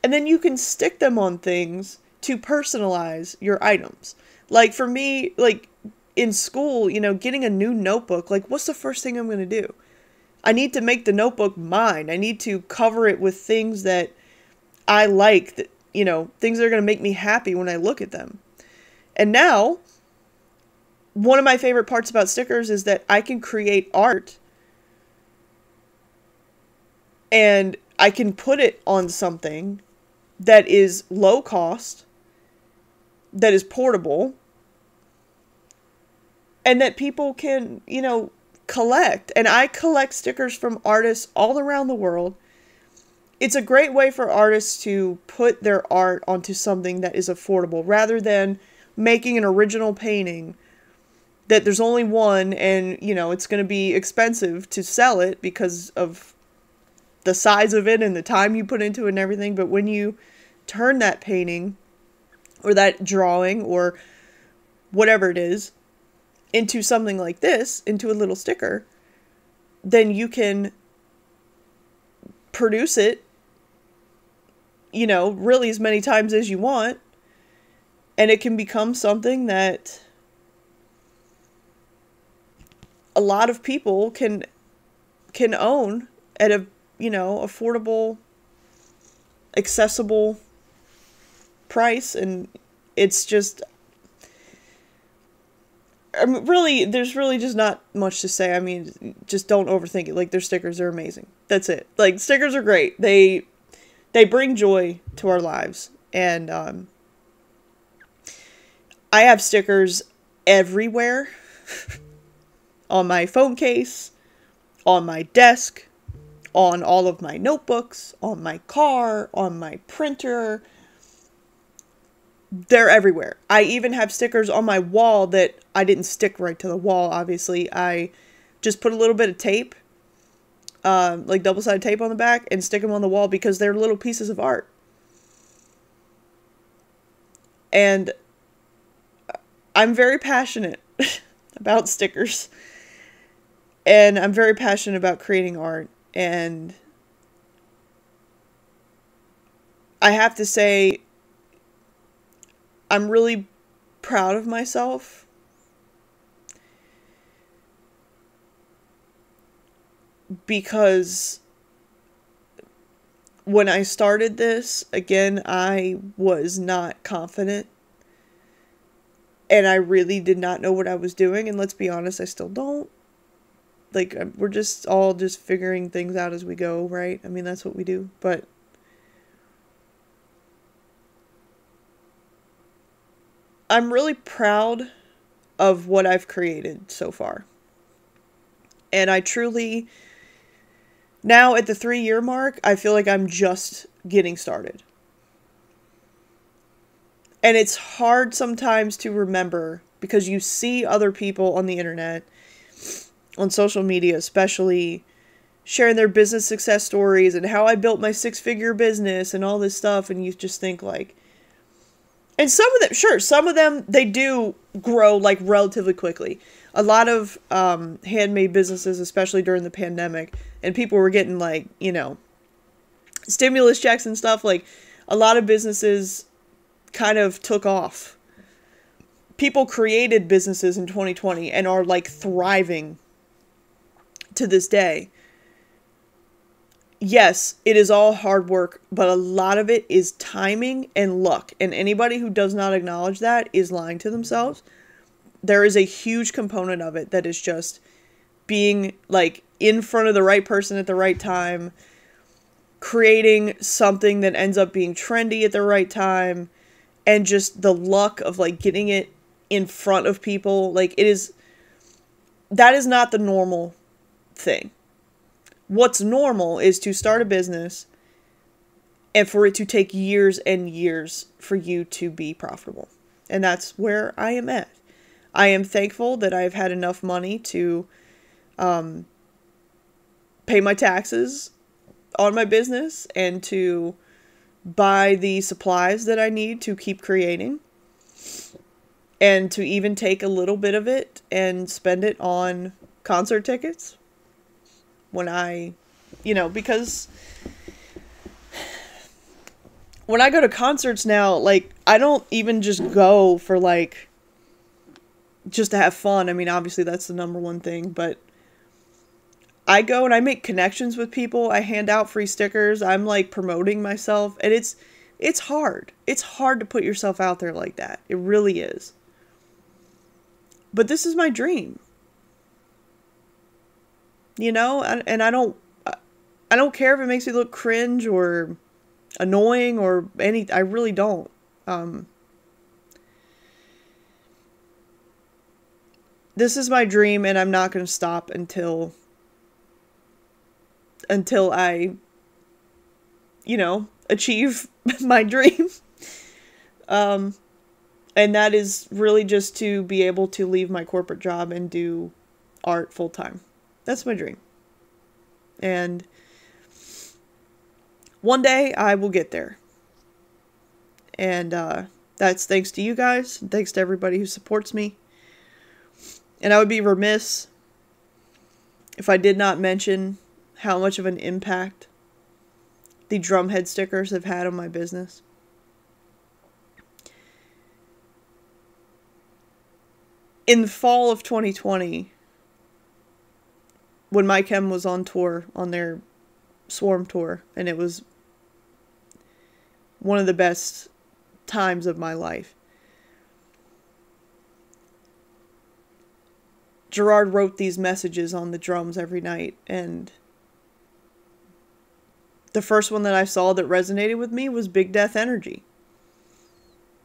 and then you can stick them on things to personalize your items. Like for me, like in school, getting a new notebook, like what's the first thing I'm going to do? I need to make the notebook mine. I need to cover it with things that I like, that, things that are going to make me happy when I look at them. And now, one of my favorite parts about stickers is that I can create art and I can put it on something that is low cost, that is portable, and that people can, collect. And I collect stickers from artists all around the world. It's a great way for artists to put their art onto something that is affordable, rather than making an original painting that there's only one and, it's going to be expensive to sell it because of the size of it and the time you put into it and everything. But when you turn that painting or that drawing or whatever it is into something like this, into a little sticker, then you can produce it, really as many times as you want, and it can become something that a lot of people can own at a, affordable, accessible price. And it's just, really, there's really just not much to say. I mean, just don't overthink it. Like, their stickers are amazing. That's it. Like, stickers are great. They bring joy to our lives. And I have stickers everywhere. On my phone case, on my desk, on all of my notebooks, on my car, on my printer. They're everywhere. I even have stickers on my wall that I didn't stick right to the wall, obviously. I just put a little bit of tape, like double-sided tape on the back, and stick them on the wall because they're little pieces of art. And I'm very passionate about stickers. And I'm very passionate about creating art. And I have to say, I'm really proud of myself because when I started this, again, I was not confident. And I really did not know what I was doing. And let's be honest, I still don't. Like, we're just all just figuring things out as we go, right? I mean, that's what we do. But I'm really proud of what I've created so far. And I truly, now at the 3-year mark, I feel like I'm just getting started. And it's hard sometimes to remember because you see other people on the internet, on social media especially, sharing their business success stories and how I built my 6-figure business and all this stuff. And you just think like, and some of them, sure, some of them, they do grow like relatively quickly. A lot of handmade businesses, especially during the pandemic, and people were getting like, you know, stimulus checks and stuff. Like a lot of businesses kind of took off. People created businesses in 2020 and are like thriving to this day. Yes, it is all hard work, but a lot of it is timing and luck. And anybody who does not acknowledge that is lying to themselves. There is a huge component of it that is just being like in front of the right person at the right time, creating something that ends up being trendy at the right time, and just the luck of like getting it in front of people. Like that is not the normal thing. What's normal is to start a business and for it to take years and years for you to be profitable. And that's where I am at. I am thankful that I've had enough money to pay my taxes on my business and to buy the supplies that I need to keep creating, and to even take a little bit of it and spend it on concert tickets when I, you know, because when I go to concerts now, like, I don't even just go for like just to have fun. I mean, obviously that's the number one thing, but I go and I make connections with people. I hand out free stickers. I'm like promoting myself, and it's hard. It's hard to put yourself out there like that. It really is. But this is my dream. You know, and I don't care if it makes me look cringe or annoying or any. I really don't. This is my dream, and I'm not going to stop until I, you know, achieve my dream. And that is really just to be able to leave my corporate job and do art full time. That's my dream. And one day I will get there. And that's thanks to you guys. And thanks to everybody who supports me. And I would be remiss if I did not mention how much of an impact the drumhead stickers have had on my business. In the fall of 2020, when My Chem was on tour, on their Swarm tour, and it was one of the best times of my life, Gerard wrote these messages on the drums every night, and the first one that I saw that resonated with me was Big Death Energy.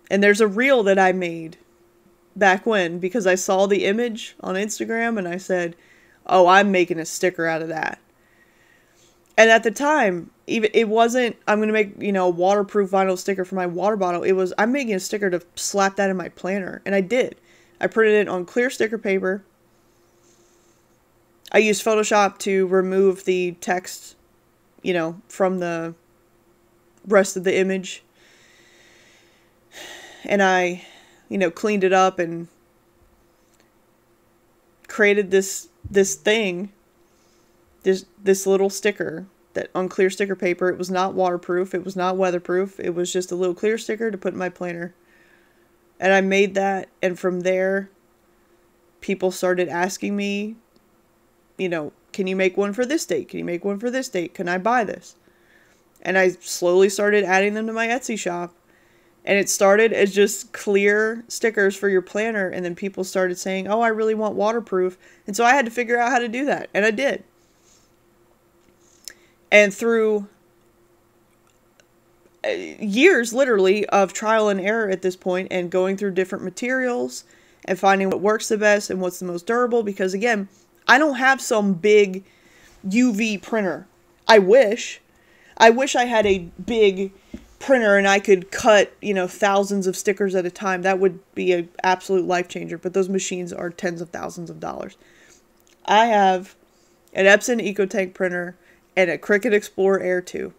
And there's a reel that I made back when, because I saw the image on Instagram and I said, oh, I'm making a sticker out of that. And at the time, even it wasn't, I'm going to make, you know, a waterproof vinyl sticker for my water bottle. It was, I'm making a sticker to slap that in my planner. And I did. I printed it on clear sticker paper. I used Photoshop to remove the text, you know, from the rest of the image. And I, you know, cleaned it up and created this thing, this little sticker that on clear sticker paper. It was not waterproof. It was not weatherproof. It was just a little clear sticker to put in my planner. And I made that. And from there, people started asking me, you know, can you make one for this date? Can you make one for this date? Can I buy this? And I slowly started adding them to my Etsy shop. And it started as just clear stickers for your planner, and then people started saying, oh, I really want waterproof. And so I had to figure out how to do that, and I did. And through years, literally, of trial and error at this point, and going through different materials, and finding what works the best and what's the most durable, because again, I don't have some big UV printer. I wish I had a big printer and I could cut, thousands of stickers at a time. That would be an absolute life changer, but those machines are tens of thousands of dollars. I have an Epson EcoTank printer and a Cricut Explorer Air 2.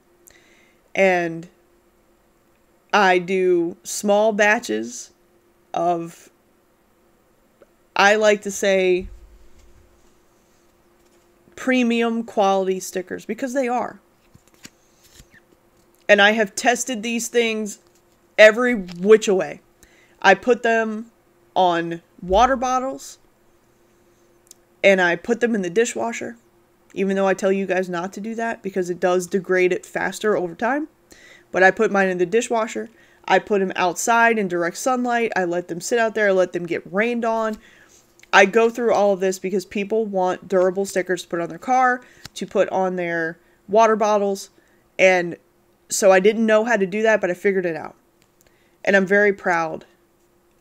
And I do small batches of, I like to say, premium quality stickers, because they are. And I have tested these things every which way. I put them on water bottles, and I put them in the dishwasher, even though I tell you guys not to do that because it does degrade it faster over time. But I put mine in the dishwasher. I put them outside in direct sunlight. I let them sit out there. I let them get rained on. I go through all of this because people want durable stickers to put on their car, to put on their water bottles, and so I didn't know how to do that, but I figured it out. And I'm very proud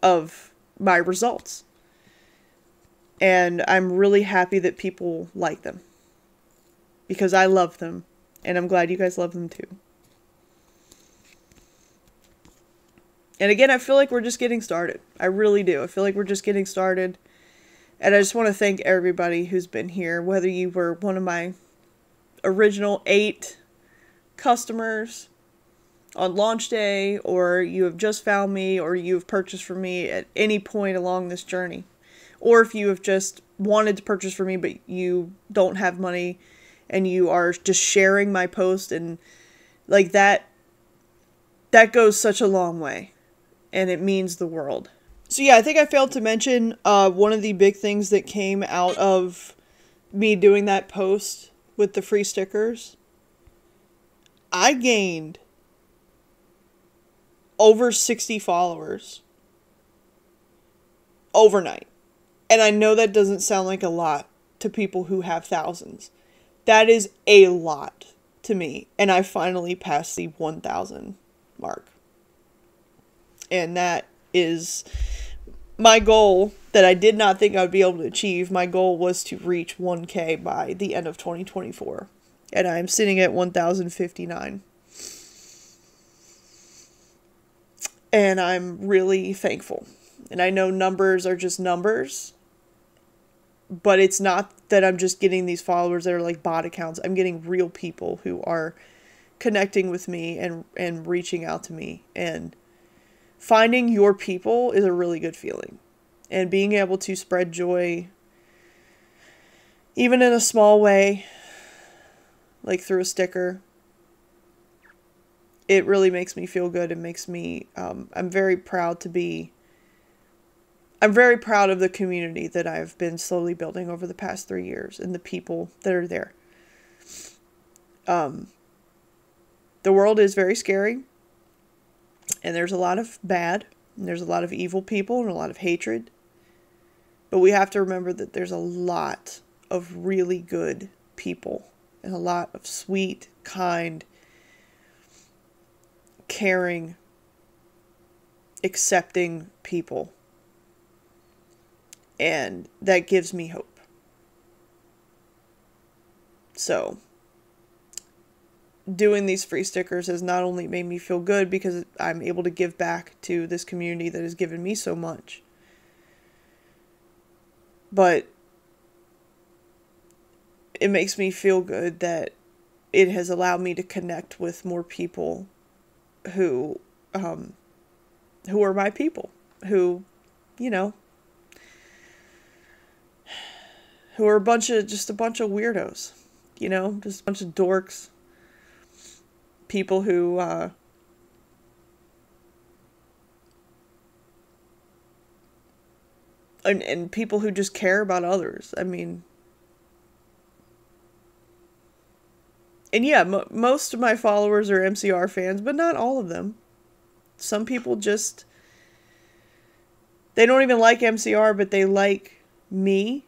of my results. And I'm really happy that people like them, because I love them, and I'm glad you guys love them too. And again, I feel like we're just getting started. I really do. I feel like we're just getting started. And I just want to thank everybody who's been here, whether you were one of my original 8 customers on launch day, or you have just found me, or you have purchased from me at any point along this journey. Or if you have just wanted to purchase from me, but you don't have money and you are just sharing my post, and like that goes such a long way, and it means the world. So yeah, I think I failed to mention one of the big things that came out of me doing that post with the free stickers. I gained over 60 followers overnight. And I know that doesn't sound like a lot to people who have thousands. That is a lot to me. And I finally passed the 1,000 mark. And that is my goal that I did not think I would be able to achieve. My goal was to reach 1K by the end of 2024. And I'm sitting at 1,059. And I'm really thankful. And I know numbers are just numbers. But it's not that I'm just getting these followers that are like bot accounts. I'm getting real people who are connecting with me and reaching out to me. And finding your people is a really good feeling. And being able to spread joy, even in a small way, like through a sticker, it really makes me feel good. It makes me, I'm very proud of the community that I've been slowly building over the past 3 years, and the people that are there. The world is very scary, and there's a lot of bad, and there's a lot of evil people, and a lot of hatred. But we have to remember that there's a lot of really good people, and a lot of sweet, kind, caring, accepting people. And that gives me hope. So, doing these free stickers has not only made me feel good because I'm able to give back to this community that has given me so much, but it makes me feel good that it has allowed me to connect with more people who are my people, who, who are a bunch of weirdos, just a bunch of dorks, people who, and people who just care about others. I mean, and yeah, most of my followers are MCR fans, but not all of them. Some people just, they don't even like MCR, but they like me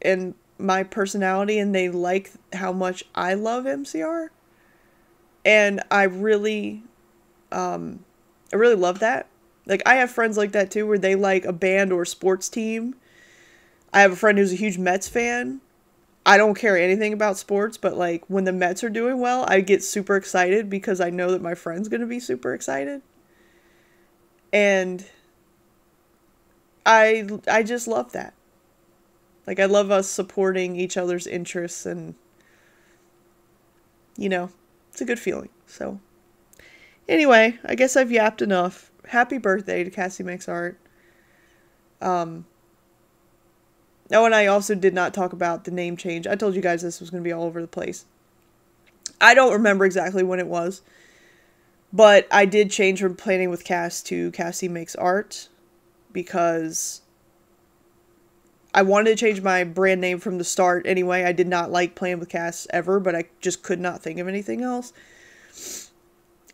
and my personality, and they like how much I love MCR. And I really love that. Like, I have friends like that too, where they like a band or a sports team. I have a friend who's a huge Mets fan. I don't care anything about sports, but like when the Mets are doing well, I get super excited because I know that my friend's going to be super excited. And I just love that. Like, I love us supporting each other's interests, and you know, it's a good feeling. So anyway, I guess I've yapped enough. Happy birthday to Cassie Makes Art. Oh, and I also did not talk about the name change. I told you guys this was going to be all over the place. I don't remember exactly when it was, but I did change from Planning with Cass to Cassie Makes Art because I wanted to change my brand name from the start anyway. I did not like Planning with Cass ever, but I just could not think of anything else.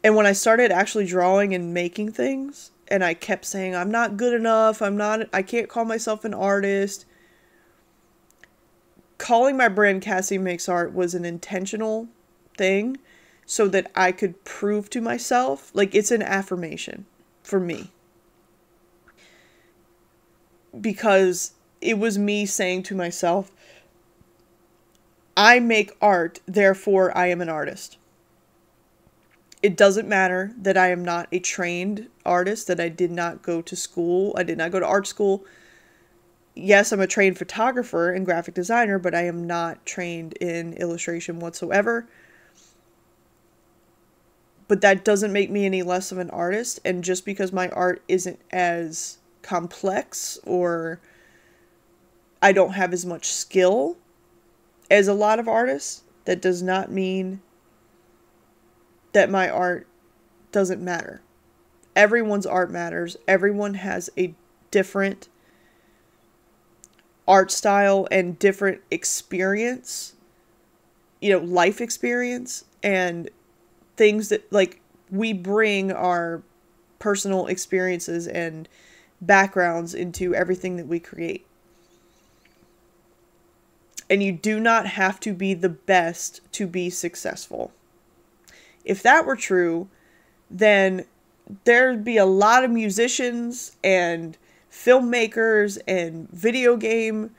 And when I started actually drawing and making things, and I kept saying, I'm not good enough, I can't call myself an artist. Calling my brand Cassie Makes Art was an intentional thing so that I could prove to myself, like, it's an affirmation for me. Because it was me saying to myself, I make art, therefore I am an artist. It doesn't matter that I am not a trained artist, that I did not go to school. I did not go to art school. Yes, I'm a trained photographer and graphic designer, but I am not trained in illustration whatsoever. But that doesn't make me any less of an artist. And just because my art isn't as complex, or I don't have as much skill as a lot of artists, that does not mean that my art doesn't matter. Everyone's art matters. Everyone has a different art style and different experience, life experience, and things that, like, we bring our personal experiences and backgrounds into everything that we create. And you do not have to be the best to be successful. If that were true, then there'd be a lot of musicians and filmmakers and video game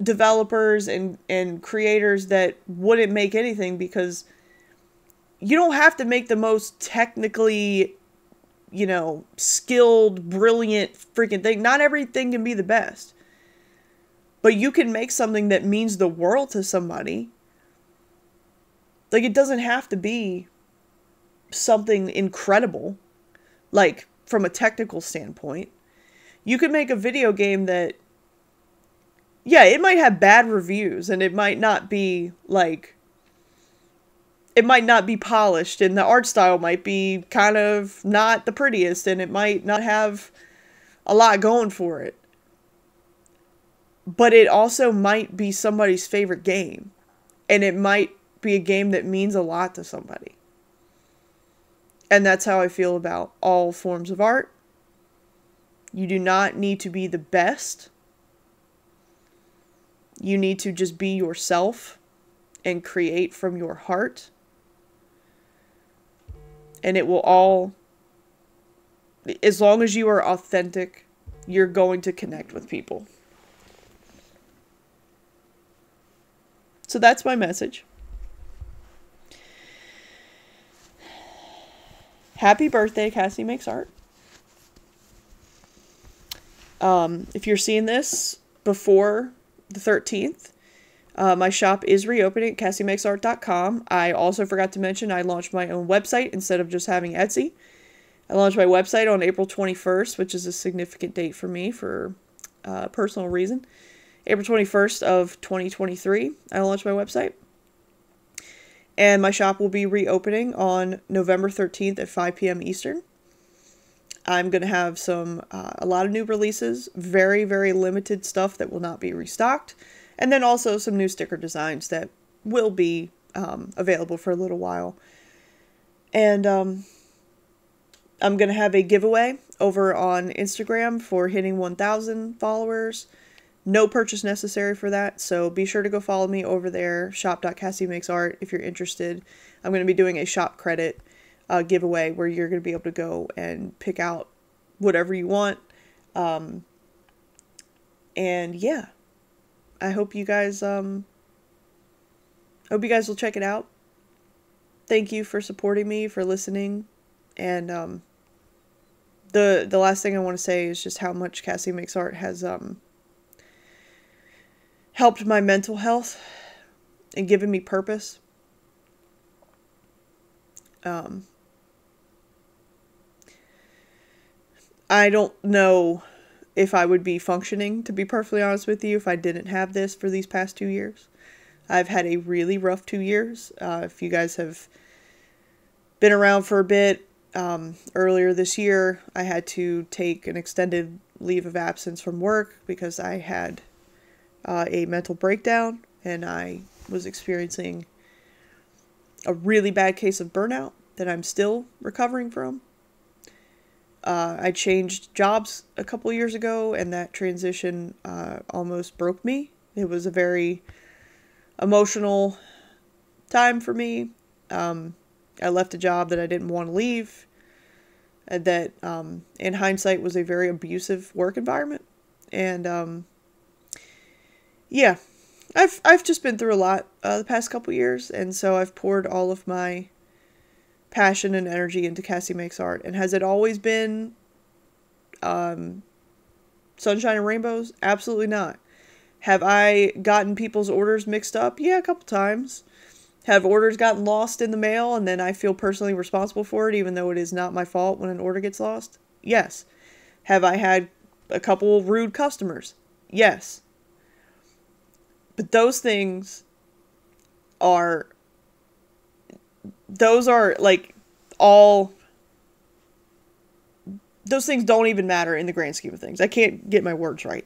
developers and creators that wouldn't make anything, because you don't have to make the most technically, skilled, brilliant freaking thing. Not everything can be the best. But you can make something that means the world to somebody. Like, it doesn't have to be something incredible, like, from a technical standpoint. You could make a video game that, yeah, it might have bad reviews, and it might not be, like, it might not be polished, and the art style might be kind of not the prettiest, and it might not have a lot going for it. But it also might be somebody's favorite game, and it might be a game that means a lot to somebody. And that's how I feel about all forms of art. You do not need to be the best. You need to just be yourself and create from your heart. And it will all, as long as you are authentic, you're going to connect with people. So that's my message. Happy birthday, Cassie Makes Art. If you're seeing this before the 13th, my shop is reopening at CassieMakesArt.com. I also forgot to mention I launched my own website instead of just having Etsy. I launched my website on April 21st, which is a significant date for me for a personal reason. April 21st of 2023, I launched my website. And my shop will be reopening on November 13th at 5 p.m. Eastern. I'm going to have a lot of new releases, very, very limited stuff that will not be restocked, and then also some new sticker designs that will be available for a little while. And I'm going to have a giveaway over on Instagram for hitting 1,000 followers. No purchase necessary for that, so be sure to go follow me over there, shop.CassieMakesArt, if you're interested. I'm going to be doing a shop credit giveaway where you're going to be able to go and pick out whatever you want. And yeah, I hope you guys will check it out. Thank you for supporting me, for listening, and the last thing I want to say is just how much Cassie Makes Art has helped my mental health and given me purpose. I don't know if I would be functioning, to be perfectly honest with you, if I didn't have this for these past 2 years. I've had a really rough 2 years. If you guys have been around for a bit, earlier this year, I had to take an extended leave of absence from work because I had a mental breakdown, and I was experiencing a really bad case of burnout that I'm still recovering from. I changed jobs a couple years ago, and that transition almost broke me. It was a very emotional time for me. I left a job that I didn't want to leave, that in hindsight was a very abusive work environment. And yeah, I've just been through a lot the past couple years, and so I've poured all of my passion and energy into Cassie Makes Art. And has it always been sunshine and rainbows? Absolutely not. Have I gotten people's orders mixed up? Yeah, a couple times. Have orders gotten lost in the mail and then I feel personally responsible for it, even though it is not my fault when an order gets lost? Yes. Have I had a couple rude customers? Yes. But those things are like all, those things don't even matter in the grand scheme of things. I can't get my words right.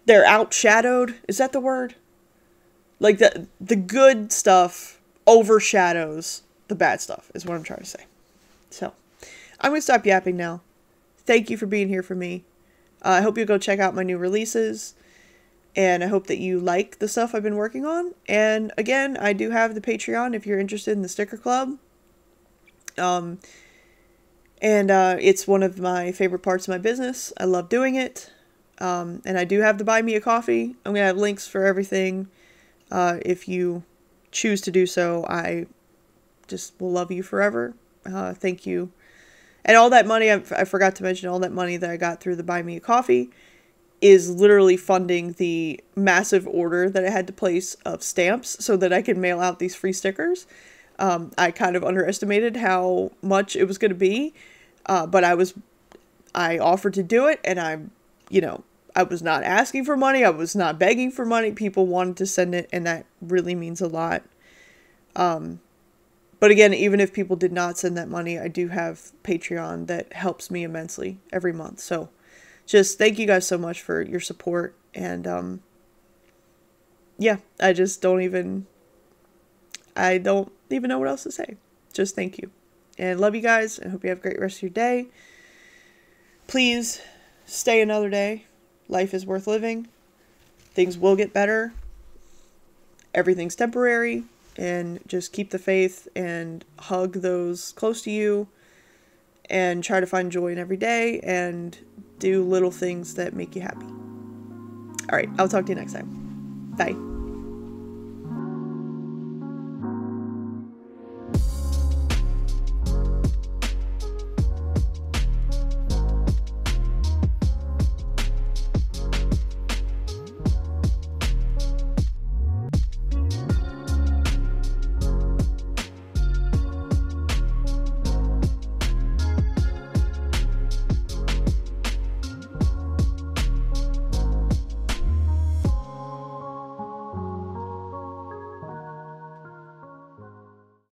They're outshadowed. Is that the word? Like the good stuff overshadows the bad stuff is what I'm trying to say. So I'm going to stop yapping now. Thank you for being here for me. I hope you'll go check out my new releases. And I hope that you like the stuff I've been working on. And again, I do have the Patreon if you're interested in the sticker club. It's one of my favorite parts of my business. I love doing it. And I do have the Buy Me a Coffee. I'm going to have links for everything. If you choose to do so, I just will love you forever. Thank you. And all that money, I forgot to mention, all that money that I got through the Buy Me a Coffee is literally funding the massive order that I had to place of stamps so that I could mail out these free stickers. I kind of underestimated how much it was going to be, but I offered to do it, and I was not asking for money. I was not begging for money. People wanted to send it, and that really means a lot. But again, even if people did not send that money, I do have Patreon that helps me immensely every month. So just thank you guys so much for your support. And yeah, I don't even know what else to say. Just thank you. And love you guys. I hope you have a great rest of your day. Please stay another day. Life is worth living. Things will get better. Everything's temporary. And just keep the faith and hug those close to you. And try to find joy in every day. And do little things that make you happy. Alright, I'll talk to you next time. Bye.